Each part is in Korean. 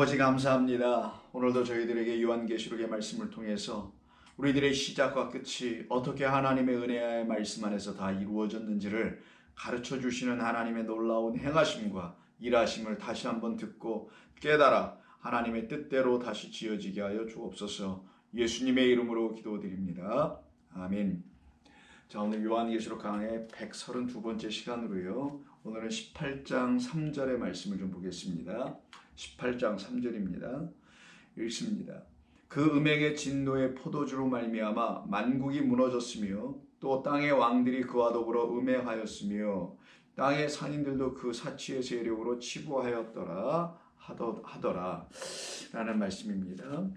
아버지 감사합니다. 오늘도 저희들에게 요한계시록의 말씀을 통해서 우리들의 시작과 끝이 어떻게 하나님의 은혜의 말씀 안에서 다 이루어졌는지를 가르쳐 주시는 하나님의 놀라운 행하심과 일하심을 다시 한번 듣고 깨달아 하나님의 뜻대로 다시 지어지게 하여 주옵소서. 예수님의 이름으로 기도드립니다. 아멘. 자, 오늘 요한계시록 강의 132번째 시간으로요. 오늘은 18장 3절의 말씀을 좀 보겠습니다. 18장 3절입니다. 읽습니다. 그 음행의 진노의 포도주로 말미암아 만국이 무너졌으며 또 땅의 왕들이 그와 더불어 음행하였으며 땅의 상인들도 그 사치의 세력으로 치부하였더라 하더라 라는 말씀입니다.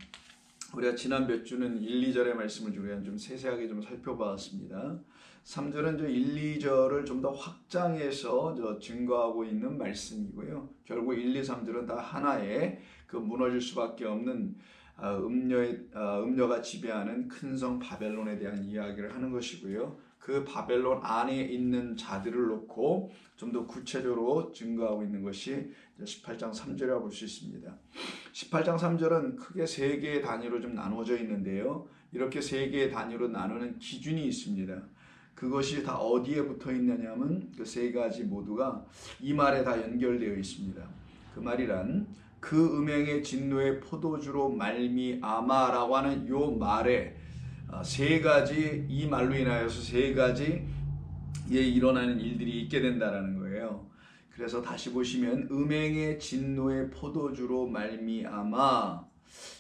우리가 지난 몇 주는 1, 2절의 말씀을 좀 세세하게 좀 살펴봤습니다. 3절은 1, 2절을 좀 더 확장해서 증거하고 있는 말씀이고요. 결국 1, 2, 3절은 다 하나의 그 무너질 수밖에 없는 음녀가 지배하는 큰 성 바벨론에 대한 이야기를 하는 것이고요. 그 바벨론 안에 있는 자들을 놓고 좀 더 구체적으로 증거하고 있는 것이 18장 3절이라고 볼 수 있습니다. 18장 3절은 크게 세 개의 단위로 좀 나누어져 있는데요. 이렇게 세 개의 단위로 나누는 기준이 있습니다. 그것이 다 어디에 붙어 있느냐면 그 세 가지 모두가 이 말에 다 연결되어 있습니다. 그 말이란 그 음행의 진노의 포도주로 말미암아라고 하는 요 말에 세 가지, 이 말로 인하여서 세 가지에 일어나는 일들이 있게 된다라는 거예요. 그래서 다시 보시면 음행의 진노의 포도주로 말미암아,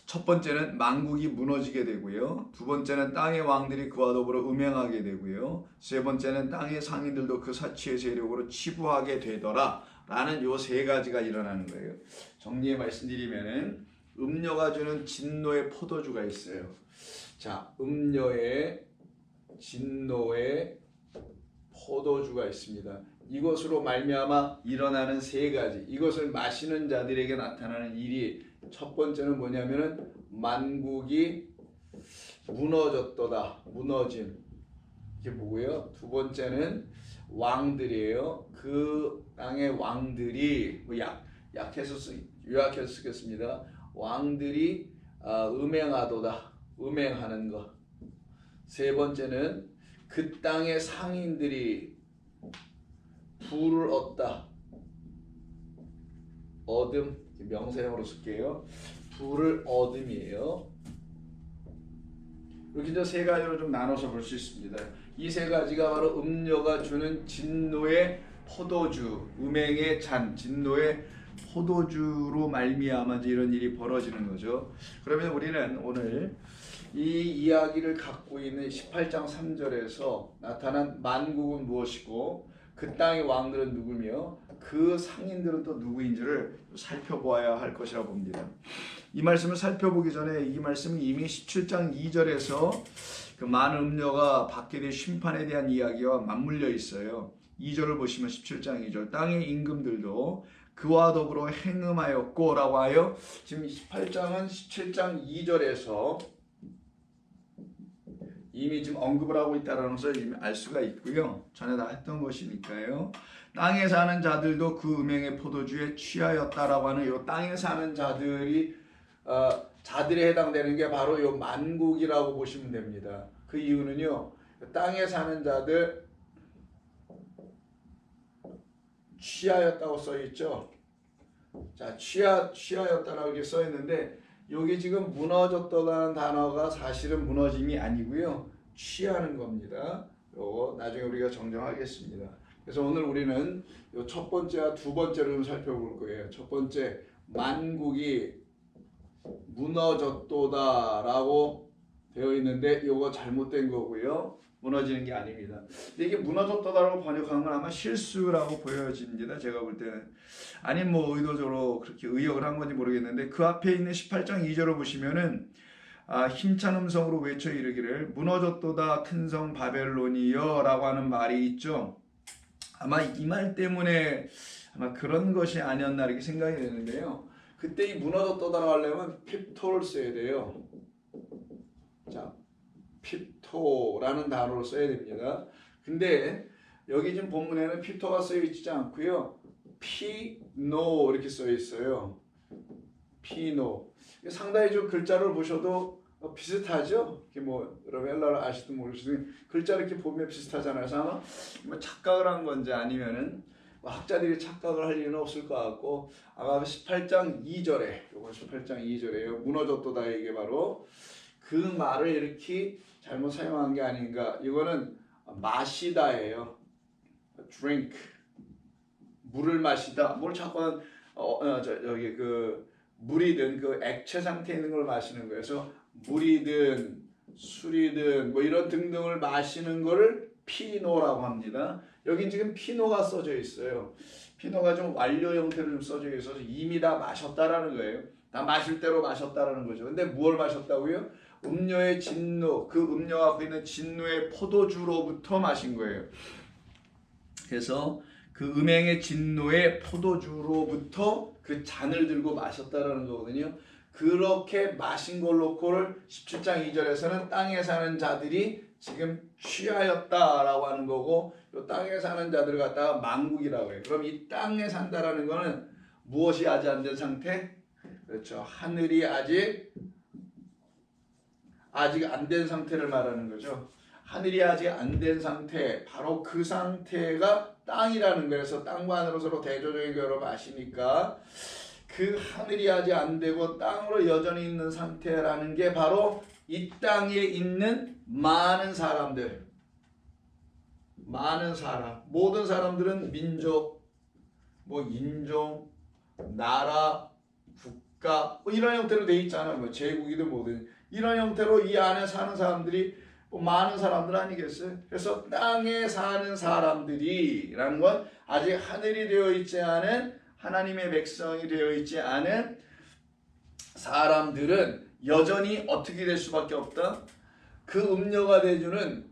첫 번째는 만국이 무너지게 되고요. 두 번째는 땅의 왕들이 그와 더불어 음행하게 되고요. 세 번째는 땅의 상인들도 그 사치의 세력으로 치부하게 되더라 라는 요 세 가지가 일어나는 거예요. 정리해 말씀드리면은 음녀가 주는 진노의 포도주가 있어요. 자, 음녀의 진노의 포도주가 있습니다. 이것으로 말미암아 일어나는 세 가지, 이것을 마시는 자들에게 나타나는 일이, 첫 번째는 뭐냐면은 만국이 무너졌도다, 무너짐, 이게 뭐고요? 두 번째는 왕들이에요. 그 땅의 왕들이 요약해서 쓰겠습니다. 왕들이 음행하도다, 음행하는 것. 세 번째는 그 땅의 상인들이 부를 얻다, 얻음, 명사형으로 쓸게요. 부를 얻음이에요. 이렇게 이제 세 가지로 좀 나눠서 볼 수 있습니다. 이 세 가지가 바로 음녀가 주는 진노의 포도주, 음행의 잔, 진노의 포도주로 말미암아 이런 일이 벌어지는 거죠. 그러면 우리는 오늘 이 이야기를 갖고 있는 18장 3절에서 나타난 만국은 무엇이고 그 땅의 왕들은 누구며 그 상인들은 또 누구인지를 살펴보아야 할 것이라 봅니다. 이 말씀을 살펴보기 전에 이 말씀이 이미 17장 2절에서 그 많은 음녀가 받게 될 심판에 대한 이야기와 맞물려 있어요. 2절을 보시면 17장 2절 땅의 임금들도 그와 더불어 행음하였고 라고 하여, 지금 18장은 17장 2절에서 이미 지금 언급을 하고 있다는 것을 이미 알 수가 있고요. 전에 다 했던 것이니까요. 땅에 사는 자들도 그 음행의 포도주에 취하였다라고 하는 이 땅에 사는 자들이 자들에 해당되는 게 바로 이 만국이라고 보시면 됩니다. 그 이유는요, 땅에 사는 자들 취하였다고 써 있죠. 자, 취하였다라고 이렇게 써 있는데, 여기 지금 무너졌다는 단어가 사실은 무너짐이 아니고요, 취하는 겁니다. 요거 나중에 우리가 정정하겠습니다. 그래서 오늘 우리는 요 첫 번째와 두 번째를 좀 살펴볼 거예요. 첫 번째, 만국이 무너졌도다라고 되어 있는데 요거 잘못된 거고요. 무너지는 게 아닙니다. 근데 이게 무너졌다라고 번역한 건 아마 실수라고 보여집니다. 제가 볼 때는. 아니 뭐 의도적으로 그렇게 의역을 한 건지 모르겠는데, 그 앞에 있는 18장 2절을 보시면은 힘찬 음성으로 외쳐 이르기를 무너졌도다 큰 성 바벨론이여 라고 하는 말이 있죠. 아마 이 말 때문에 아마 그런 것이 아니었나 이렇게 생각이 되는데요. 그때 이 무너졌도다라고 하려면 핍토를 써야 돼요. 자, 핍토라는 단어를 써야 됩니다. 근데 여기 지금 본문에는 핍토가 쓰여 있지 않고요, 피노 이렇게 써 있어요. 피노. 상당히 좀 글자를 보셔도 비슷하죠? 이게 뭐 여러분 헬라어를 아시든 모르시든 글자 이렇게 보면 비슷하잖아요. 그래서 아마 뭐 착각을 한 건지 아니면은 뭐 학자들이 착각을 할 일은 없을 것 같고 아마 18장 2절에 요건 18장 2절에요. 무너졌도다 이게 바로 그 말을 이렇게 잘못 사용한 게 아닌가. 이거는 마시다예요. drink 물을 마시다. 뭘 자꾸 저기 그 물이든 그 액체 상태에 있는 걸 마시는 거예요. 그래서 물이든 술이든 뭐 이런 등등을 마시는 거를 피노라고 합니다. 여긴 지금 피노가 써져 있어요. 피노가 좀 완료 형태로 좀 써져 있어서 이미 다 마셨다라는 거예요. 다 마실 대로 마셨다라는 거죠. 근데 무엇을 마셨다고요? 음료의 진노, 그 음료가 갖고 있는 진노의 포도주로부터 마신 거예요. 그래서 그 음행의 진노의 포도주로부터 그 잔을 들고 마셨다라는 거거든요. 그렇게 마신 걸 놓고를 17장 2절에서는 땅에 사는 자들이 지금 취하였다라고 하는 거고, 이 땅에 사는 자들을 갖다가 만국이라고 해요. 그럼 이 땅에 산다라는 거는 무엇이 아직 안 된 상태? 그렇죠. 하늘이 아직 안 된 상태를 말하는 거죠. 하늘이 아직 안 된 상태, 바로 그 상태가 땅이라는 거예요. 그래서 땅과 하늘로 서로 대조적인 결합을 아시니까 그 하늘이 아직 안 되고 땅으로 여전히 있는 상태라는 게 바로 이 땅에 있는 많은 사람들, 많은 사람, 모든 사람들은 민족, 뭐 인종, 나라, 국가 뭐 이런 형태로 돼 있잖아요. 뭐 제국이든 뭐든 이런 형태로 이 안에 사는 사람들이 뭐 많은 사람들 아니겠어요? 그래서 땅에 사는 사람들이라는 건 아직 하늘이 되어 있지 않은 하나님의 백성이 되어 있지 않은 사람들은 여전히 어떻게 될 수밖에 없다? 그 음료가 되주는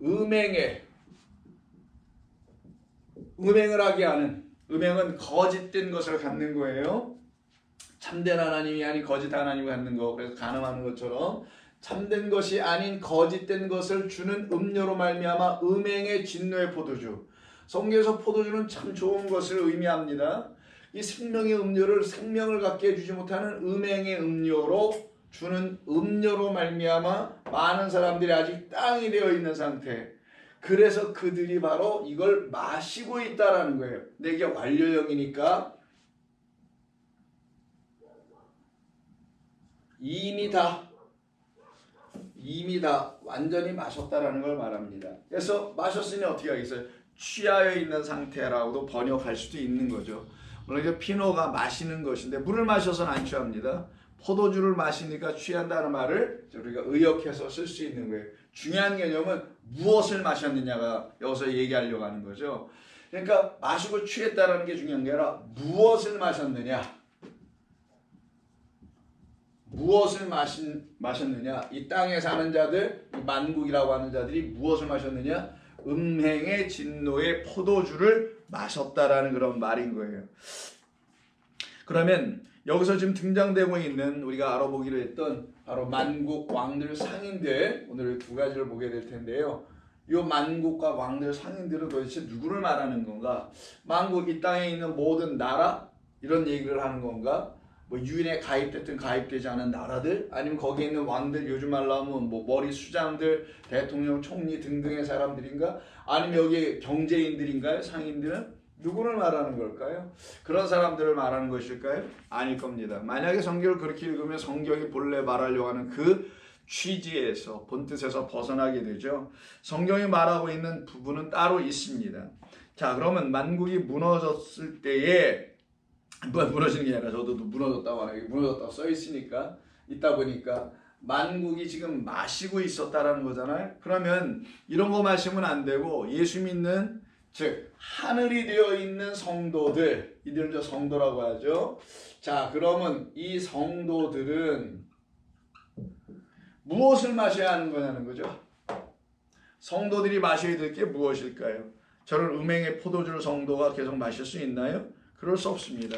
음행을 하게 하는, 음행은 거짓된 것을 갖는 거예요. 참된 하나님이 아닌 거짓 하나님을 갖는 거. 그래서 간음하는 것처럼 참된 것이 아닌 거짓된 것을 주는 음료로 말미암아 음행의 진노의 포도주. 성경에서 포도주는 참 좋은 것을 의미합니다. 이 생명의 음료를 생명을 갖게 해주지 못하는 음행의 음료로 주는 음료로 말미암아 많은 사람들이 아직 땅이 되어 있는 상태. 그래서 그들이 바로 이걸 마시고 있다라는 거예요. 근데 이게 완료형이니까 이미 다 완전히 마셨다라는 걸 말합니다. 그래서 마셨으니 어떻게 하겠어요? 취하여 있는 상태라고도 번역할 수도 있는 거죠. 물론 이제 피노가 마시는 것인데 물을 마셔서는 안 취합니다. 포도주를 마시니까 취한다는 말을 우리가 의역해서 쓸 수 있는 거예요. 중요한 개념은 무엇을 마셨느냐가 여기서 얘기하려고 하는 거죠. 그러니까 마시고 취했다라는 게 중요한 게 아니라 무엇을 마셨느냐. 무엇을 마셨느냐? 이 땅에 사는 자들, 이 만국이라고 하는 자들이 무엇을 마셨느냐? 음행의 진노의 포도주를 마셨다라는 그런 말인 거예요. 그러면 여기서 지금 등장되고 있는 우리가 알아보기로 했던 바로 만국 왕들 상인들, 오늘 두 가지를 보게 될 텐데요. 이 만국과 왕들 상인들은 도대체 누구를 말하는 건가? 만국, 이 땅에 있는 모든 나라 이런 얘기를 하는 건가? 뭐 유엔에 가입됐든 가입되지 않은 나라들, 아니면 거기에 있는 왕들, 요즘 말로 하면 뭐 머리 수장들, 대통령, 총리 등등의 사람들인가? 아니면 여기 경제인들인가요? 상인들은? 누구를 말하는 걸까요? 그런 사람들을 말하는 것일까요? 아닐 겁니다. 만약에 성경을 그렇게 읽으면 성경이 본래 말하려고 하는 그 취지에서, 본뜻에서 벗어나게 되죠. 성경이 말하고 있는 부분은 따로 있습니다. 자, 그러면 만국이 무너졌을 때에, 무너지는 게 아니라 저도 무너졌다고 하네요. 무너졌다고 써 있으니까, 있다 보니까 만국이 지금 마시고 있었다라는 거잖아요. 그러면 이런 거 마시면 안 되고, 예수 믿는, 즉 하늘이 되어 있는 성도들, 이들은 저 성도라고 하죠. 자, 그러면 이 성도들은 무엇을 마셔야 하는 거냐는 거죠. 성도들이 마셔야 될 게 무엇일까요? 저런 음행의 포도주를 성도가 계속 마실 수 있나요? 그럴 수 없습니다.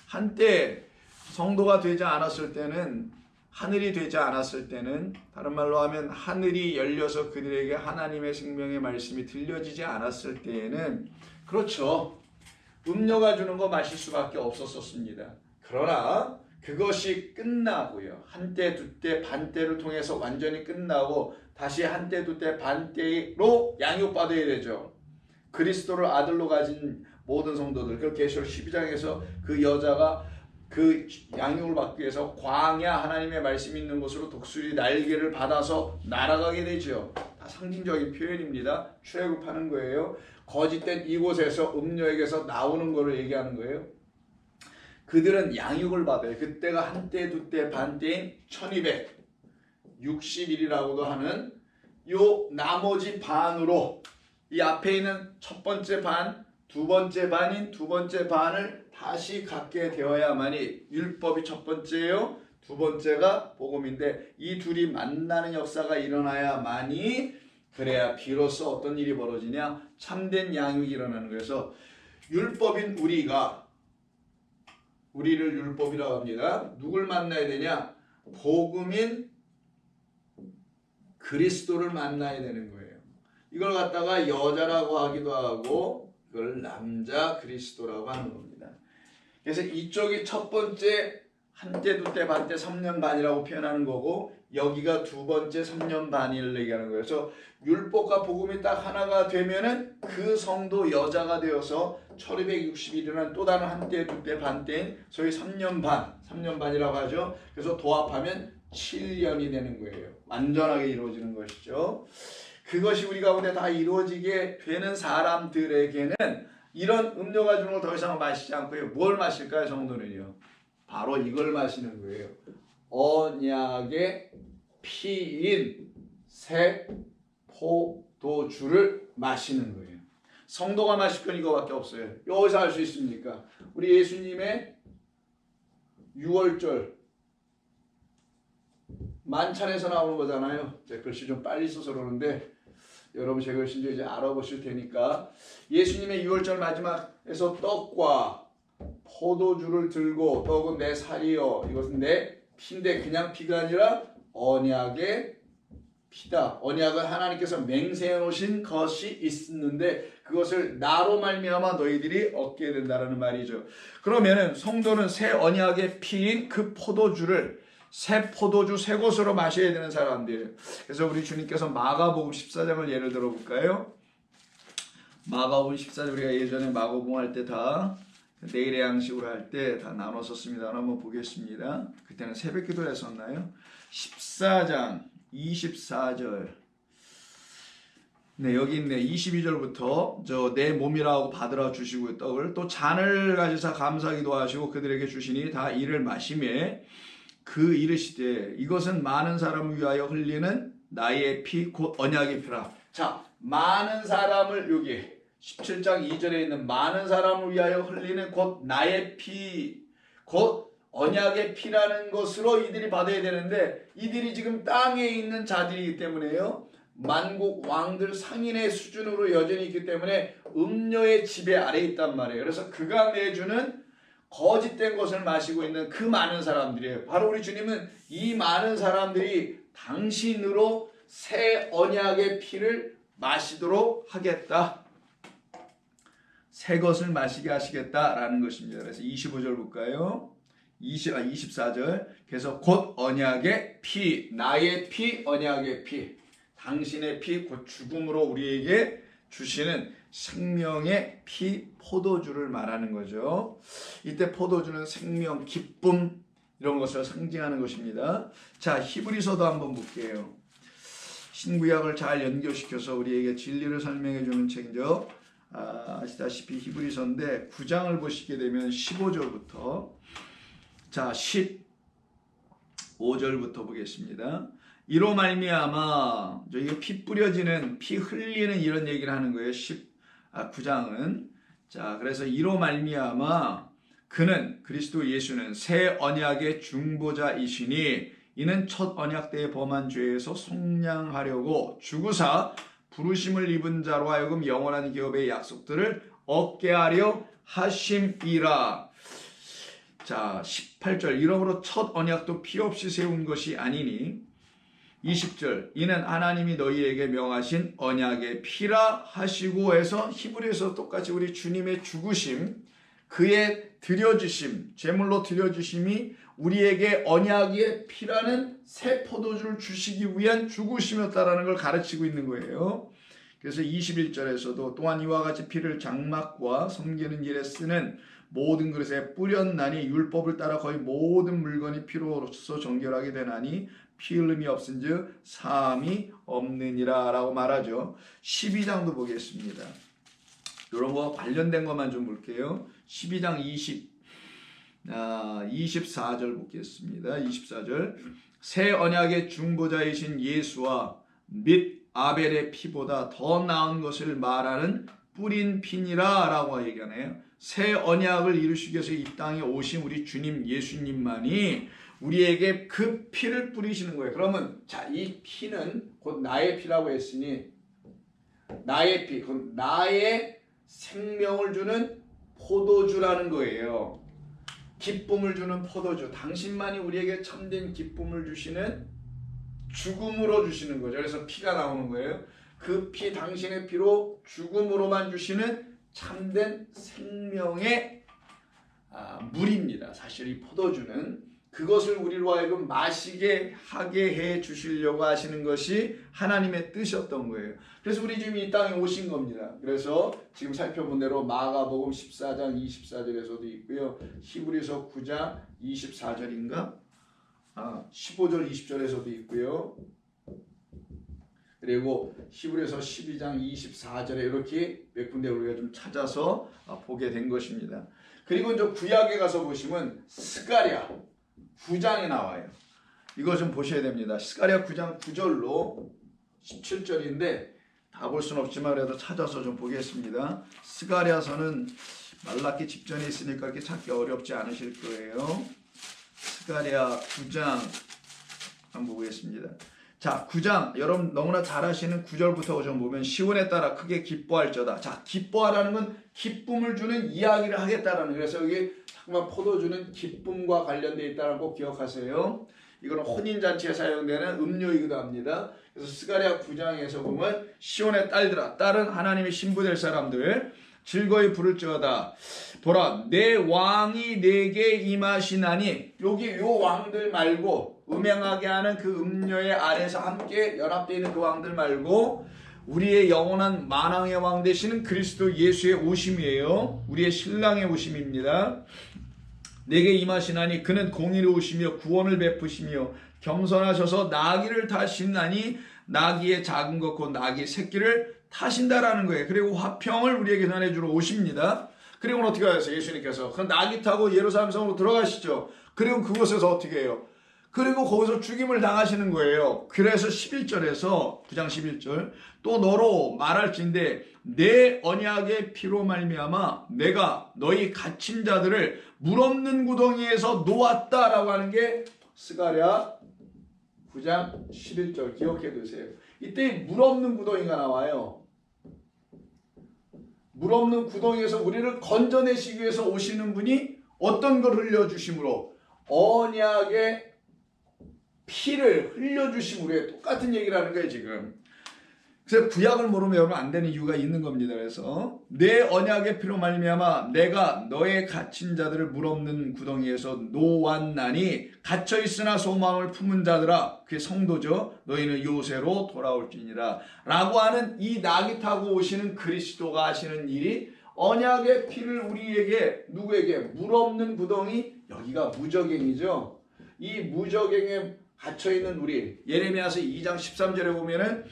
한때 성도가 되지 않았을 때는, 하늘이 되지 않았을 때는, 다른 말로 하면 하늘이 열려서 그들에게 하나님의 생명의 말씀이 들려지지 않았을 때에는, 그렇죠, 음료가 주는 거 마실 수밖에 없었습니다. 그러나 그것이 끝나고요. 한때, 두때, 반때를 통해서 완전히 끝나고 다시 한때, 두때, 반때로 양육받아야 되죠. 그리스도를 아들로 가진 모든 성도들, 그 계시록 12장에서 그 여자가 그 양육을 받기 위해서 광야 하나님의 말씀이 있는 곳으로 독수리 날개를 받아서 날아가게 되죠. 다 상징적인 표현입니다. 출애굽하는 거예요. 거짓된 이곳에서 음녀에게서 나오는 거를 얘기하는 거예요. 그들은 양육을 받아요. 그때가 한때, 두때, 반때인 1260일이라고도 하는 요 나머지 반으로 이 앞에 있는 첫 번째 반, 두 번째 반인 두 번째 반을 다시 갖게 되어야만이 율법이 첫 번째요. 두 번째가 복음인데 이 둘이 만나는 역사가 일어나야만이 그래야 비로소 어떤 일이 벌어지냐? 참된 양육이 일어나는 거예요. 그래서 율법인 우리를 율법이라고 합니다. 누굴 만나야 되냐? 복음인 그리스도를 만나야 되는 거예요. 이걸 갖다가 여자라고 하기도 하고 그걸 남자 그리스도라고 하는 겁니다. 그래서 이쪽이 첫 번째 한때, 두때, 반때, 3년 반이라고 표현하는 거고 여기가 두 번째 3년 반을 얘기하는 거예요. 그래서 율법과 복음이 딱 하나가 되면은 그 성도 여자가 되어서 1260일이라는 또 다른 한때, 두때, 반때인 소위 3년 반이라고 하죠. 그래서 도합하면 7년이 되는 거예요. 완전하게 이루어지는 것이죠. 그것이 우리 가운데 다 이루어지게 되는 사람들에게는 이런 음료가 주는 걸 더 이상 마시지 않고요. 뭘 마실까요, 성도는요? 바로 이걸 마시는 거예요. 언약의 피인 새 포도주를 마시는 거예요. 성도가 마실 건 이거밖에 없어요. 여기서 알 수 있습니까? 우리 예수님의 6월절 만찬에서 나오는 거잖아요. 제 글씨 좀 빨리 써서 그러는데 여러분 제 글씨 이제 알아보실 테니까 예수님의 6월절 마지막에서 떡과 포도주를 들고 떡은 내 살이요 이것은 내 피인데 그냥 피가 아니라 언약의 피다. 언약은 하나님께서 맹세해 놓으신 것이 있는데 그것을 나로 말미암아 너희들이 얻게 된다는 말이죠. 그러면은 성도는 새 언약의 피인 그 포도주를 새 포도주 새 것으로 마셔야 되는 사람들이에요. 그래서 우리 주님께서 마가복음 14장을 예를 들어 볼까요? 마가복음 14장 우리가 예전에 마가복음 할 때 다 내일의 양식으로 할 때 다 나눠 썼습니다. 한번 보겠습니다. 그때는 새벽 기도를 했었나요? 14장 24절 네 여기 있네. 22절부터 저 내 몸이라고 받으라 주시고 떡을 또 잔을 가지사 감사기도 하시고 그들에게 주시니 다 이를 마시매 그 이르시되 이것은 많은 사람을 위하여 흘리는 나의 피 곧 언약의 피라. 자, 많은 사람을 여기 17장 2절에 있는 많은 사람을 위하여 흘리는 곧 나의 피 곧 언약의 피라는 것으로 이들이 받아야 되는데 이들이 지금 땅에 있는 자들이기 때문에요. 만국 왕들 상인의 수준으로 여전히 있기 때문에 음료의 지배 아래에 있단 말이에요. 그래서 그가 내주는 거짓된 것을 마시고 있는 그 많은 사람들이에요. 바로 우리 주님은 이 많은 사람들이 당신으로 새 언약의 피를 마시도록 하겠다. 새 것을 마시게 하시겠다라는 것입니다. 그래서 25절 볼까요? 24절. 그래서 곧 언약의 피, 나의 피, 언약의 피. 당신의 피, 곧 죽음으로 우리에게 주시는 생명의 피 포도주를 말하는 거죠. 이때 포도주는 생명, 기쁨 이런 것을 상징하는 것입니다. 자, 히브리서도 한번 볼게요. 신구약을 잘 연결시켜서 우리에게 진리를 설명해 주는 책이죠. 아시다시피 히브리서인데 9장을 보시게 되면 15절부터 자 15절부터 보겠습니다. 이로 말미암아 이게 피 뿌려지는 피 흘리는 이런 얘기를 하는 거예요. 9장은 자 그래서 이로 말미암아 그는 그리스도 예수는 새 언약의 중보자이시니 이는 첫 언약 때에 범한 죄에서 속량하려고 죽으사 부르심을 입은 자로 하여금 영원한 기업의 약속들을 얻게 하려 하심이라. 자 18절 이러므로 첫 언약도 피 없이 세운 것이 아니니 20절 이는 하나님이 너희에게 명하신 언약의 피라 하시고 해서 히브리서 똑같이 우리 주님의 죽으심 그의 드려주심 제물로 드려주심이 우리에게 언약의 피라는 새 포도주를 주시기 위한 죽으심이었다라는 걸 가르치고 있는 거예요. 그래서 21절에서도 또한 이와 같이 피를 장막과 섬기는 일에 쓰는 모든 그릇에 뿌렸나니 율법을 따라 거의 모든 물건이 피로로서 정결하게 되나니 피 흘림이 없은즉 사함이 없느니라 라고 말하죠. 12장도 보겠습니다. 이런 거 관련된 것만 좀 볼게요. 12장 24절 보겠습니다. 24절 새 언약의 중보자이신 예수와 및 아벨의 피보다 더 나은 것을 말하는 뿌린 피니라 라고 얘기하네요. 새 언약을 이루시기 위해서 이 땅에 오신 우리 주님 예수님만이 우리에게 그 피를 뿌리시는 거예요. 그러면 자, 이 피는 곧 나의 피라고 했으니 나의 피, 곧 나의 생명을 주는 포도주라는 거예요. 기쁨을 주는 포도주. 당신만이 우리에게 참된 기쁨을 주시는 죽음으로 주시는 거죠. 그래서 피가 나오는 거예요. 그 피, 당신의 피로 죽음으로만 주시는 참된 생명의 물입니다. 사실 이 포도주는 그것을 우리로 하여금 마시게 하게 해 주시려고 하시는 것이 하나님의 뜻이었던 거예요. 그래서 우리 지금 이 땅에 오신 겁니다. 그래서 지금 살펴본 대로 마가복음 14장 24절에서도 있고요. 히브리서 9장 24절인가? 15절 20절에서도 있고요. 그리고 히브리서 12장 24절에 이렇게 몇 군데 우리가 좀 찾아서 보게 된 것입니다. 그리고 이제 구약에 가서 보시면 스가랴 9장에 나와요. 이거 좀 보셔야 됩니다. 스가랴 9장 9절로 17절인데 다 볼 수는 없지만 그래도 찾아서 좀 보겠습니다. 스가랴서는 말라기 직전에 있으니까 이렇게 찾기 어렵지 않으실 거예요. 스가랴 9장 한번 보겠습니다. 자, 9장 여러분 너무나 잘 아시는 9절부터 좀 보면 시온에 따라 크게 기뻐할저다. 자, 기뻐하라는 건 기쁨을 주는 이야기를 하겠다라는, 그래서 여기 잠깐만 포도주는 기쁨과 관련되어 있다는 거 꼭 기억하세요. 이거는 혼인잔치에 사용되는 음료이기도 합니다. 그래서 스가랴 9장에서 보면 시온의 딸들아, 딸은 하나님의 신부될 사람들 즐거이 부를지어다. 보라, 내 왕이 내게 임하시나니, 여기 요 왕들 말고 음행하게 하는 그 음료의 아래서 함께 연합되어 있는 그 왕들 말고 우리의 영원한 만왕의 왕 되시는 그리스도 예수의 오심이에요. 우리의 신랑의 오심입니다. 내게 임하시나니 그는 공의로우시며 구원을 베푸시며 겸손하셔서 나귀를 타시나니 나귀의 작은 것 곧 나귀의 새끼를 타신다라는 거예요. 그리고 화평을 우리에게 전해주러 오십니다. 그리고 어떻게 하세요? 예수님께서 그 나귀 타고 예루살렘 성으로 들어가시죠. 그리고 그곳에서 어떻게 해요? 그리고 거기서 죽임을 당하시는 거예요. 그래서 11절에서 9장 11절 또 너로 말할진대 내 언약의 피로 말미암아 내가 너희 갇힌 자들을 물 없는 구덩이에서 놓았다라고 하는 게 스가랴 9장 11절 기억해 두세요. 이때 물 없는 구덩이가 나와요. 물 없는 구덩이에서 우리를 건져내시기 위해서 오시는 분이 어떤 걸 흘려주심으로 언약의 피를 흘려주심으로 똑같은 얘기를 하는 거예요 지금. 그래서 구약을 모르면 여러분 안 되는 이유가 있는 겁니다. 그래서 내 언약의 피로 말미암아 내가 너의 갇힌 자들을 물 없는 구덩이에서 놓았나니 갇혀 있으나 소망을 품은 자들아, 그게 성도죠. 너희는 요새로 돌아올지니라 라고 하는 이 나귀 타고 오시는 그리스도가 하시는 일이 언약의 피를 우리에게, 누구에게? 물 없는 구덩이, 여기가 무저갱이죠. 이 무저갱에 갇혀있는 우리, 예레미야서 2장 13절에 보면은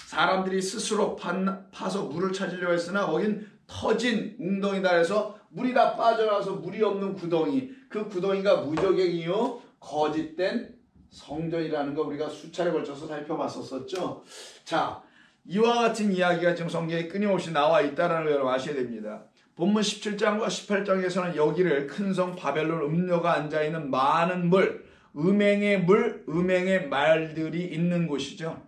사람들이 스스로 파서 물을 찾으려고 했으나 거긴 터진 웅덩이다 해서 물이 다 빠져나와서 물이 없는 구덩이, 그 구덩이가 무저갱이요 거짓된 성전이라는 거 우리가 수차례 걸쳐서 살펴봤었죠. 자, 이와 같은 이야기가 지금 성경에 끊임없이 나와 있다는 걸 여러분 아셔야 됩니다. 본문 17장과 18장에서는 여기를 큰 성 바벨론 음료가 앉아있는 많은 물, 음행의 물, 음행의 말들이 있는 곳이죠.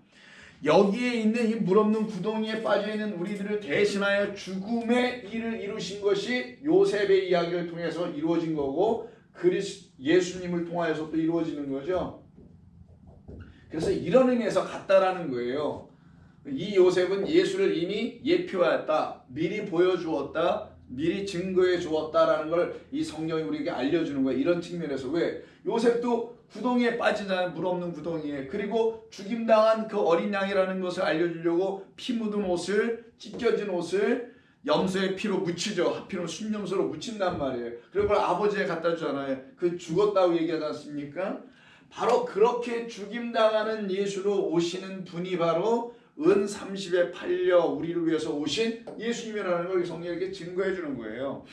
여기에 있는 이 물 없는 구덩이에 빠져있는 우리들을 대신하여 죽음의 일을 이루신 것이 요셉의 이야기를 통해서 이루어진 거고 예수님을 통하여서 또 이루어지는 거죠. 그래서 이런 의미에서 같다라는 거예요. 이 요셉은 예수를 이미 예표하였다, 미리 보여주었다, 미리 증거해 주었다라는 걸 이 성경이 우리에게 알려주는 거예요. 이런 측면에서. 왜? 요셉도 구덩이에 빠지잖아요. 물 없는 구덩이에. 그리고 죽임당한 그 어린 양이라는 것을 알려주려고 피 묻은 옷을, 찢겨진 옷을 염소의 피로 묻히죠. 하필은 순염소로 묻힌단 말이에요. 그리고 그걸 아버지에 갖다 주잖아요. 그 죽었다고 얘기하지 않습니까? 바로 그렇게 죽임당하는 예수로 오시는 분이 바로 은 30에 팔려 우리를 위해서 오신 예수님이라는 걸 성경에게 증거해 주는 거예요.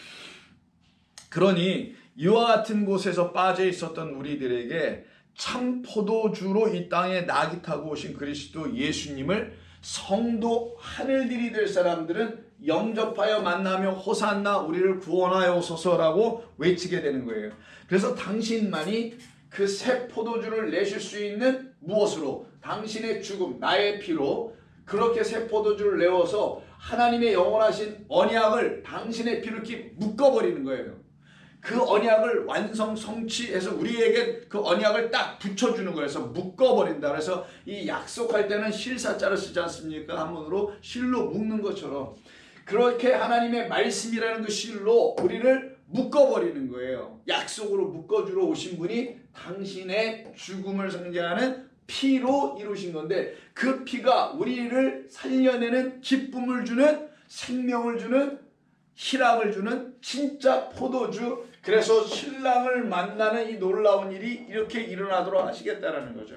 그러니 이와 같은 곳에서 빠져 있었던 우리들에게 참 포도주로 이 땅에 낙이 타고 오신 그리스도 예수님을 성도 하늘들이 될 사람들은 영접하여 만나며 호산나 우리를 구원하여 오소서라고 외치게 되는 거예요. 그래서 당신만이 그 새 포도주를 내실 수 있는 무엇으로? 당신의 죽음, 나의 피로 그렇게 새 포도주를 내어서 하나님의 영원하신 언약을 당신의 피로 이렇게 묶어버리는 거예요. 그 언약을 완성 성취해서 우리에게 그 언약을 딱 붙여주는 거예요. 그래서 묶어버린다. 그래서 이 약속할 때는 실사자를 쓰지 않습니까? 한문으로 실로 묶는 것처럼 그렇게 하나님의 말씀이라는 그 실로 우리를 묶어버리는 거예요. 약속으로 묶어주러 오신 분이 당신의 죽음을 상징하는 피로 이루신 건데 그 피가 우리를 살려내는 기쁨을 주는 생명을 주는 희락을 주는 진짜 포도주. 그래서 신랑을 만나는 이 놀라운 일이 이렇게 일어나도록 하시겠다라는 거죠.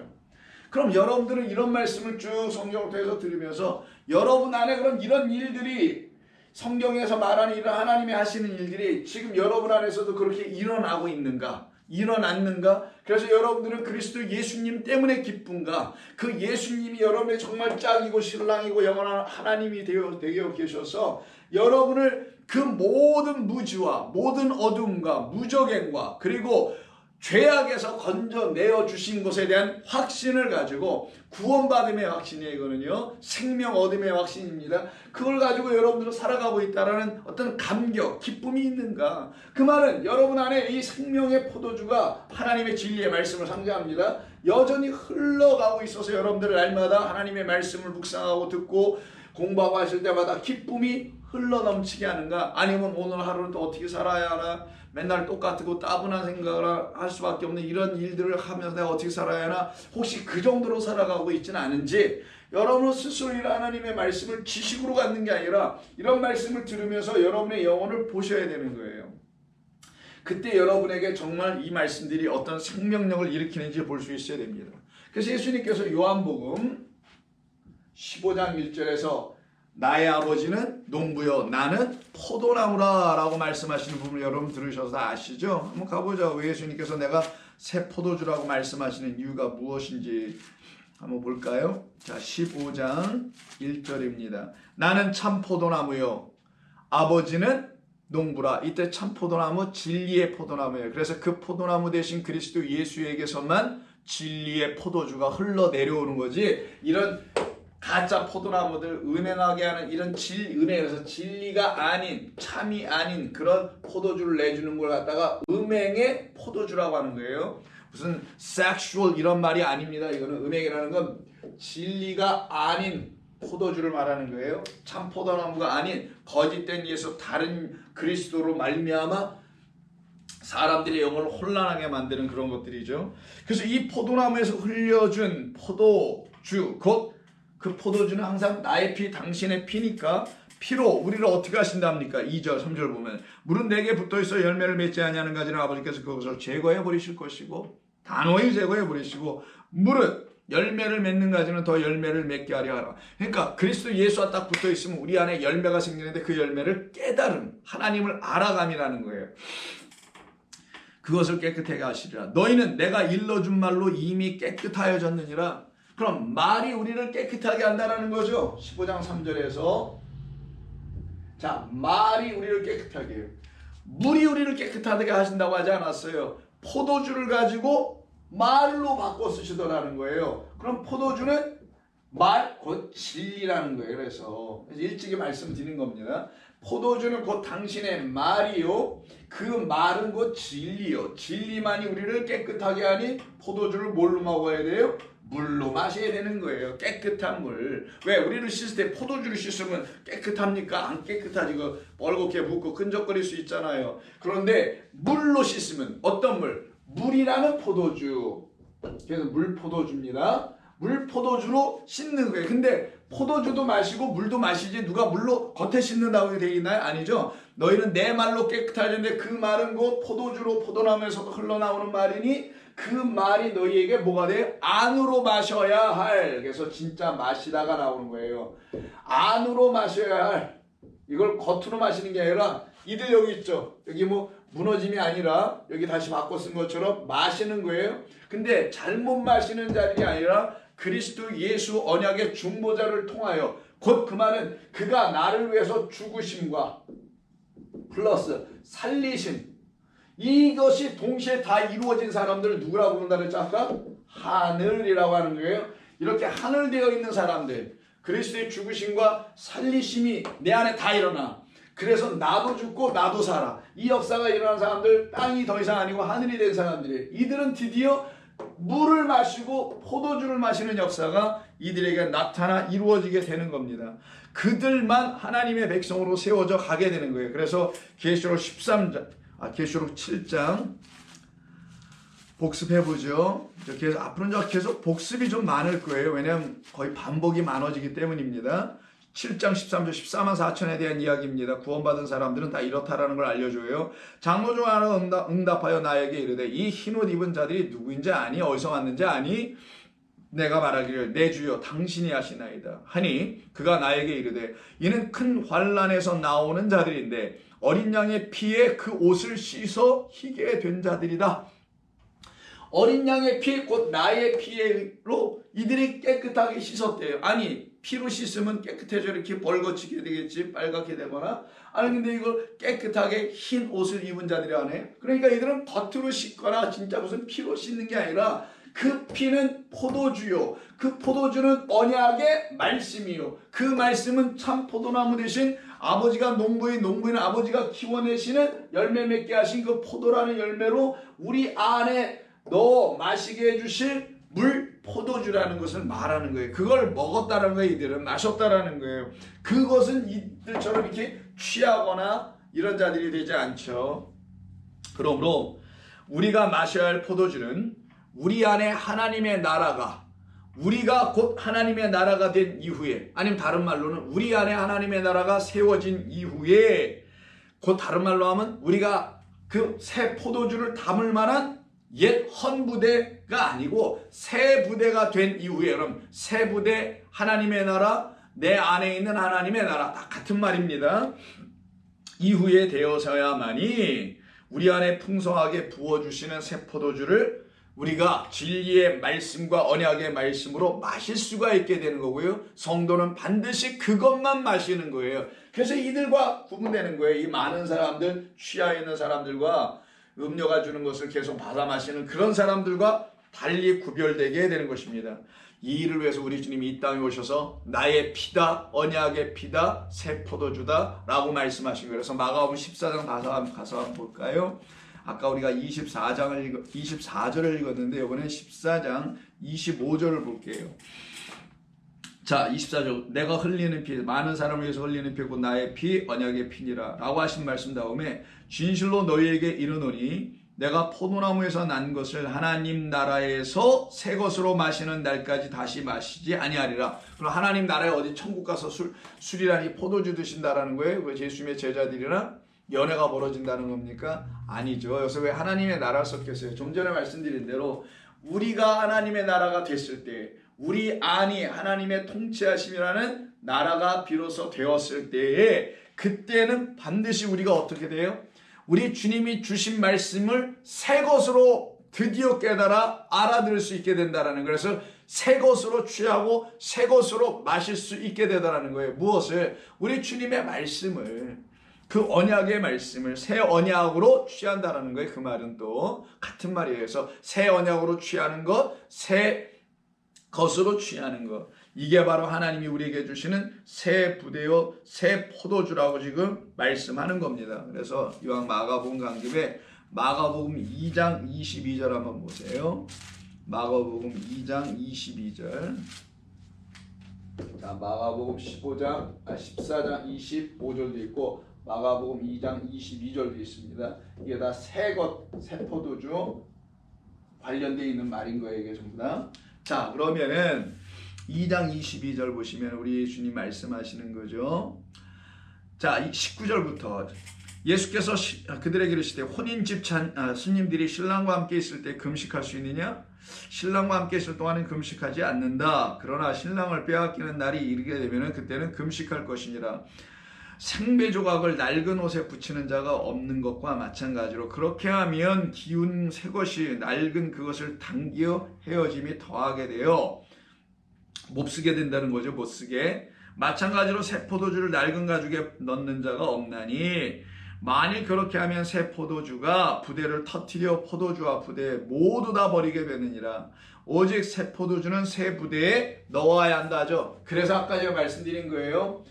그럼 여러분들은 이런 말씀을 쭉 성경을 통해서 들으면서 여러분 안에 그럼 이런 일들이 성경에서 말하는 이런 하나님이 하시는 일들이 지금 여러분 안에서도 그렇게 일어나고 있는가? 일어났는가? 그래서 여러분들은 그리스도 예수님 때문에 기쁜가? 그 예수님이 여러분의 정말 짝이고 신랑이고 영원한 하나님이 되어 계셔서 여러분을 그 모든 무지와 모든 어둠과 무적행과 그리고 죄악에서 건져내어 주신 것에 대한 확신을 가지고 구원받음의 확신이에요. 이거는요. 생명 얻음의 확신입니다. 그걸 가지고 여러분들은 살아가고 있다는 어떤 감격, 기쁨이 있는가? 그 말은 여러분 안에 이 생명의 포도주가 하나님의 진리의 말씀을 상징합니다. 여전히 흘러가고 있어서 여러분들 날마다 하나님의 말씀을 묵상하고 듣고 공부하고 하실 때마다 기쁨이 흘러넘치게 하는가? 아니면 오늘 하루는 또 어떻게 살아야 하나? 맨날 똑같고 따분한 생각을 할 수밖에 없는 이런 일들을 하면서 내가 어떻게 살아야 하나? 혹시 그 정도로 살아가고 있지는 않은지 여러분 스스로 이 하나님의 말씀을 지식으로 갖는 게 아니라 이런 말씀을 들으면서 여러분의 영혼을 보셔야 되는 거예요. 그때 여러분에게 정말 이 말씀들이 어떤 생명력을 일으키는지 볼 수 있어야 됩니다. 그래서 예수님께서 요한복음 15장 1절에서 나의 아버지는 농부요 나는 포도나무라 라고 말씀하시는 부분을 여러분 들으셔서 다 아시죠? 한번 가보자. 왜 예수님께서 내가 새 포도주라고 말씀하시는 이유가 무엇인지 한번 볼까요? 자, 15장 1절입니다. 나는 참 포도나무요 아버지는 농부라. 이때 참 포도나무 진리의 포도나무예요. 그래서 그 포도나무 대신 그리스도 예수에게서만 진리의 포도주가 흘러내려오는 거지 이런 가짜 포도나무들 음행하게 하는 이런 음행에서 진리가 아닌 참이 아닌 그런 포도주를 내주는 걸 갖다가 음행의 포도주라고 하는 거예요. 무슨 sexual 이런 말이 아닙니다. 이거는 음행이라는 건 진리가 아닌 포도주를 말하는 거예요. 참 포도나무가 아닌 거짓된 예수 다른 그리스도로 말미암아 사람들의 영혼을 혼란하게 만드는 그런 것들이죠. 그래서 이 포도나무에서 흘려준 포도주 곧 그 포도주는 항상 나의 피 당신의 피니까 피로 우리를 어떻게 하신답니까? 2절 3절 보면 물은 내게 붙어있어 열매를 맺지 아니하는 가지는 아버지께서 그것을 제거해 버리실 것이고 단호히 제거해 버리시고 물은 열매를 맺는 가지는 더 열매를 맺게 하려 하라. 그러니까 그리스도 예수와 딱 붙어있으면 우리 안에 열매가 생기는데 그 열매를 깨달음 하나님을 알아감이라는 거예요. 그것을 깨끗하게 하시리라. 너희는 내가 일러준 말로 이미 깨끗하여졌느니라. 그럼 말이 우리를 깨끗하게 한다는 거죠. 15장 3절에서 자 말이 우리를 깨끗하게 해요. 물이 우리를 깨끗하게 하신다고 하지 않았어요. 포도주를 가지고 말로 바꿔 쓰시더라는 거예요. 그럼 포도주는 말 곧 진리라는 거예요. 그래서 일찍이 말씀드린 겁니다. 포도주는 곧 당신의 말이요 그 말은 곧 진리요 진리만이 우리를 깨끗하게 하니 포도주를 뭘로 먹어야 돼요? 물로 마셔야 되는 거예요. 깨끗한 물. 왜? 우리를 씻을 때 포도주를 씻으면 깨끗합니까? 안 깨끗하지. 그 벌겋게 붓고 끈적거릴 수 있잖아요. 그런데 물로 씻으면 어떤 물? 물이라는 포도주. 그래서 물포도주입니다. 물포도주로 씻는 거예요. 근데 포도주도 마시고 물도 마시지 누가 물로 겉에 씻는다고 되어 있나요? 아니죠. 너희는 내 말로 깨끗하려는데 그 말은 곧 포도주로 포도나무에서 흘러나오는 말이니 그 말이 너희에게 뭐가 돼? 안으로 마셔야 할. 그래서 진짜 마시다가 나오는 거예요. 안으로 마셔야 할. 이걸 겉으로 마시는 게 아니라 이들 여기 있죠. 여기 뭐 무너짐이 아니라 여기 다시 바꿔 쓴 것처럼 마시는 거예요. 근데 잘못 마시는 자들이 아니라 그리스도 예수 언약의 중보자를 통하여 곧 그 말은 그가 나를 위해서 죽으심과 플러스 살리심 이것이 동시에 다 이루어진 사람들을 누구라고 부른다 그랬죠? 아까 하늘이라고 하는 거예요. 이렇게 하늘되어 있는 사람들 그리스도의 죽으심과 살리심이 내 안에 다 일어나. 그래서 나도 죽고 나도 살아. 이 역사가 일어난 사람들 땅이 더 이상 아니고 하늘이 된 사람들이에요. 이들은 드디어 물을 마시고 포도주를 마시는 역사가 이들에게 나타나 이루어지게 되는 겁니다. 그들만 하나님의 백성으로 세워져 가게 되는 거예요. 그래서 계시록 7장 복습해보죠. 그래서 앞으로는 계속 복습이 좀 많을 거예요. 왜냐하면 거의 반복이 많아지기 때문입니다. 7장 13절 14만 4천에 대한 이야기입니다. 구원받은 사람들은 다 이렇다라는 걸 알려줘요. 장로 중 하나 응답하여 나에게 이르되 이 흰옷 입은 자들이 누구인지 아니? 어디서 왔는지 아니? 내가 말하기를 내 주여 당신이 하시나이다 하니 그가 나에게 이르되 이는 큰 환난에서 나오는 자들인데 어린 양의 피에 그 옷을 씻어 희게 된 자들이다. 어린 양의 피 곧 나의 피로 이들이 깨끗하게 씻었대요. 아니 피로 씻으면 깨끗해져 이렇게 벌거치게 되겠지 빨갛게 되거나 아니 근데 이걸 깨끗하게 흰 옷을 입은 자들이 하네. 그러니까 이들은 겉으로 씻거나 진짜 무슨 피로 씻는 게 아니라 그 피는 포도주요 그 포도주는 언약의 말씀이요 그 말씀은 참 포도나무 대신 아버지가 농부인 아버지가 키워내시는 열매 맺게 하신 그 포도라는 열매로 우리 안에 넣어 마시게 해주실 물 포도주라는 것을 말하는 거예요. 그걸 먹었다는 거예요. 이들은 마셨다라는 거예요. 그것은 이들처럼 이렇게 취하거나 이런 자들이 되지 않죠. 그러므로 우리가 마셔야 할 포도주는 우리 안에 하나님의 나라가 우리가 곧 하나님의 나라가 된 이후에 아니면 다른 말로는 우리 안에 하나님의 나라가 세워진 이후에 곧 다른 말로 하면 우리가 그 새 포도주를 담을 만한 옛 헌부대가 아니고 새 부대가 된 이후에 그럼 새 부대 하나님의 나라 내 안에 있는 하나님의 나라 다 같은 말입니다. 이후에 되어서야만이 우리 안에 풍성하게 부어주시는 새 포도주를 우리가 진리의 말씀과 언약의 말씀으로 마실 수가 있게 되는 거고요. 성도는 반드시 그것만 마시는 거예요. 그래서 이들과 구분되는 거예요. 이 많은 사람들, 취하 있는 사람들과 음료가 주는 것을 계속 받아 마시는 그런 사람들과 달리 구별되게 되는 것입니다. 이 일을 위해서 우리 주님이 이 땅에 오셔서 나의 피다, 언약의 피다, 새 포도주다 라고 말씀하신 거예요. 그래서 마가복음 14장 가서 한번 볼까요? 아까 우리가 24절을 읽었는데 이번엔 14장 25절을 볼게요. 자, 24절 내가 흘리는 피 많은 사람을 위해서 흘리는 피 곧 나의 피 언약의 피니라 라고 하신 말씀 다음에 진실로 너희에게 이르노니 내가 포도나무에서 난 것을 하나님 나라에서 새 것으로 마시는 날까지 다시 마시지 아니하리라. 그럼 하나님 나라에 어디 천국 가서 술이라니 포도주 드신다라는 거예요? 왜 예수님의 제자들이랑 연애가 벌어진다는 겁니까? 아니죠. 여기서 왜 하나님의 나라를 썼겠어요? 좀 전에 말씀드린 대로 우리가 하나님의 나라가 됐을 때 우리 안이 하나님의 통치하심이라는 나라가 비로소 되었을 때에 그때는 반드시 우리가 어떻게 돼요? 우리 주님이 주신 말씀을 새 것으로 드디어 깨달아 알아들을 수 있게 된다는 거예요. 그래서 새 것으로 취하고 새 것으로 마실 수 있게 되다라는 거예요. 무엇을? 우리 주님의 말씀을 그 언약의 말씀을 새 언약으로 취한다라는 거예요. 그 말은 또 같은 말이에요. 그래서 새 언약으로 취하는 것, 새 것으로 취하는 것. 이게 바로 하나님이 우리에게 주시는 새 부대요 새 포도주라고 지금 말씀하는 겁니다. 그래서 이왕 마가복음 간 김에 마가복음 2장 22절 한번 보세요. 마가복음 2장 22절. 자, 마가복음 14장 25절도 있고 마가복음 2장 22절도 있습니다. 이게 다 새 포도주 관련되어 있는 말인 거예요, 이게 전부 다. 자, 그러면은 2장 22절 보시면 우리 주님 말씀하시는 거죠. 자, 19절부터 예수께서 그들에게 이르시되 혼인집 손님들이 신랑과 함께 있을 때 금식할 수 있느냐? 신랑과 함께 있을 동안은 금식하지 않는다. 그러나 신랑을 빼앗기는 날이 이르게 되면 그때는 금식할 것이니라. 생배 조각을 낡은 옷에 붙이는 자가 없는 것과 마찬가지로 그렇게 하면 기운 새 것이 낡은 그것을 당기어 헤어짐이 더하게 되어 못 쓰게 된다는 거죠. 못 쓰게. 마찬가지로 새 포도주를 낡은 가죽에 넣는 자가 없나니 만일 그렇게 하면 새 포도주가 부대를 터뜨려 포도주와 부대 모두 다 버리게 되느니라. 오직 새 포도주는 새 부대에 넣어야 한다죠. 그래서 아까 제가 말씀드린 거예요.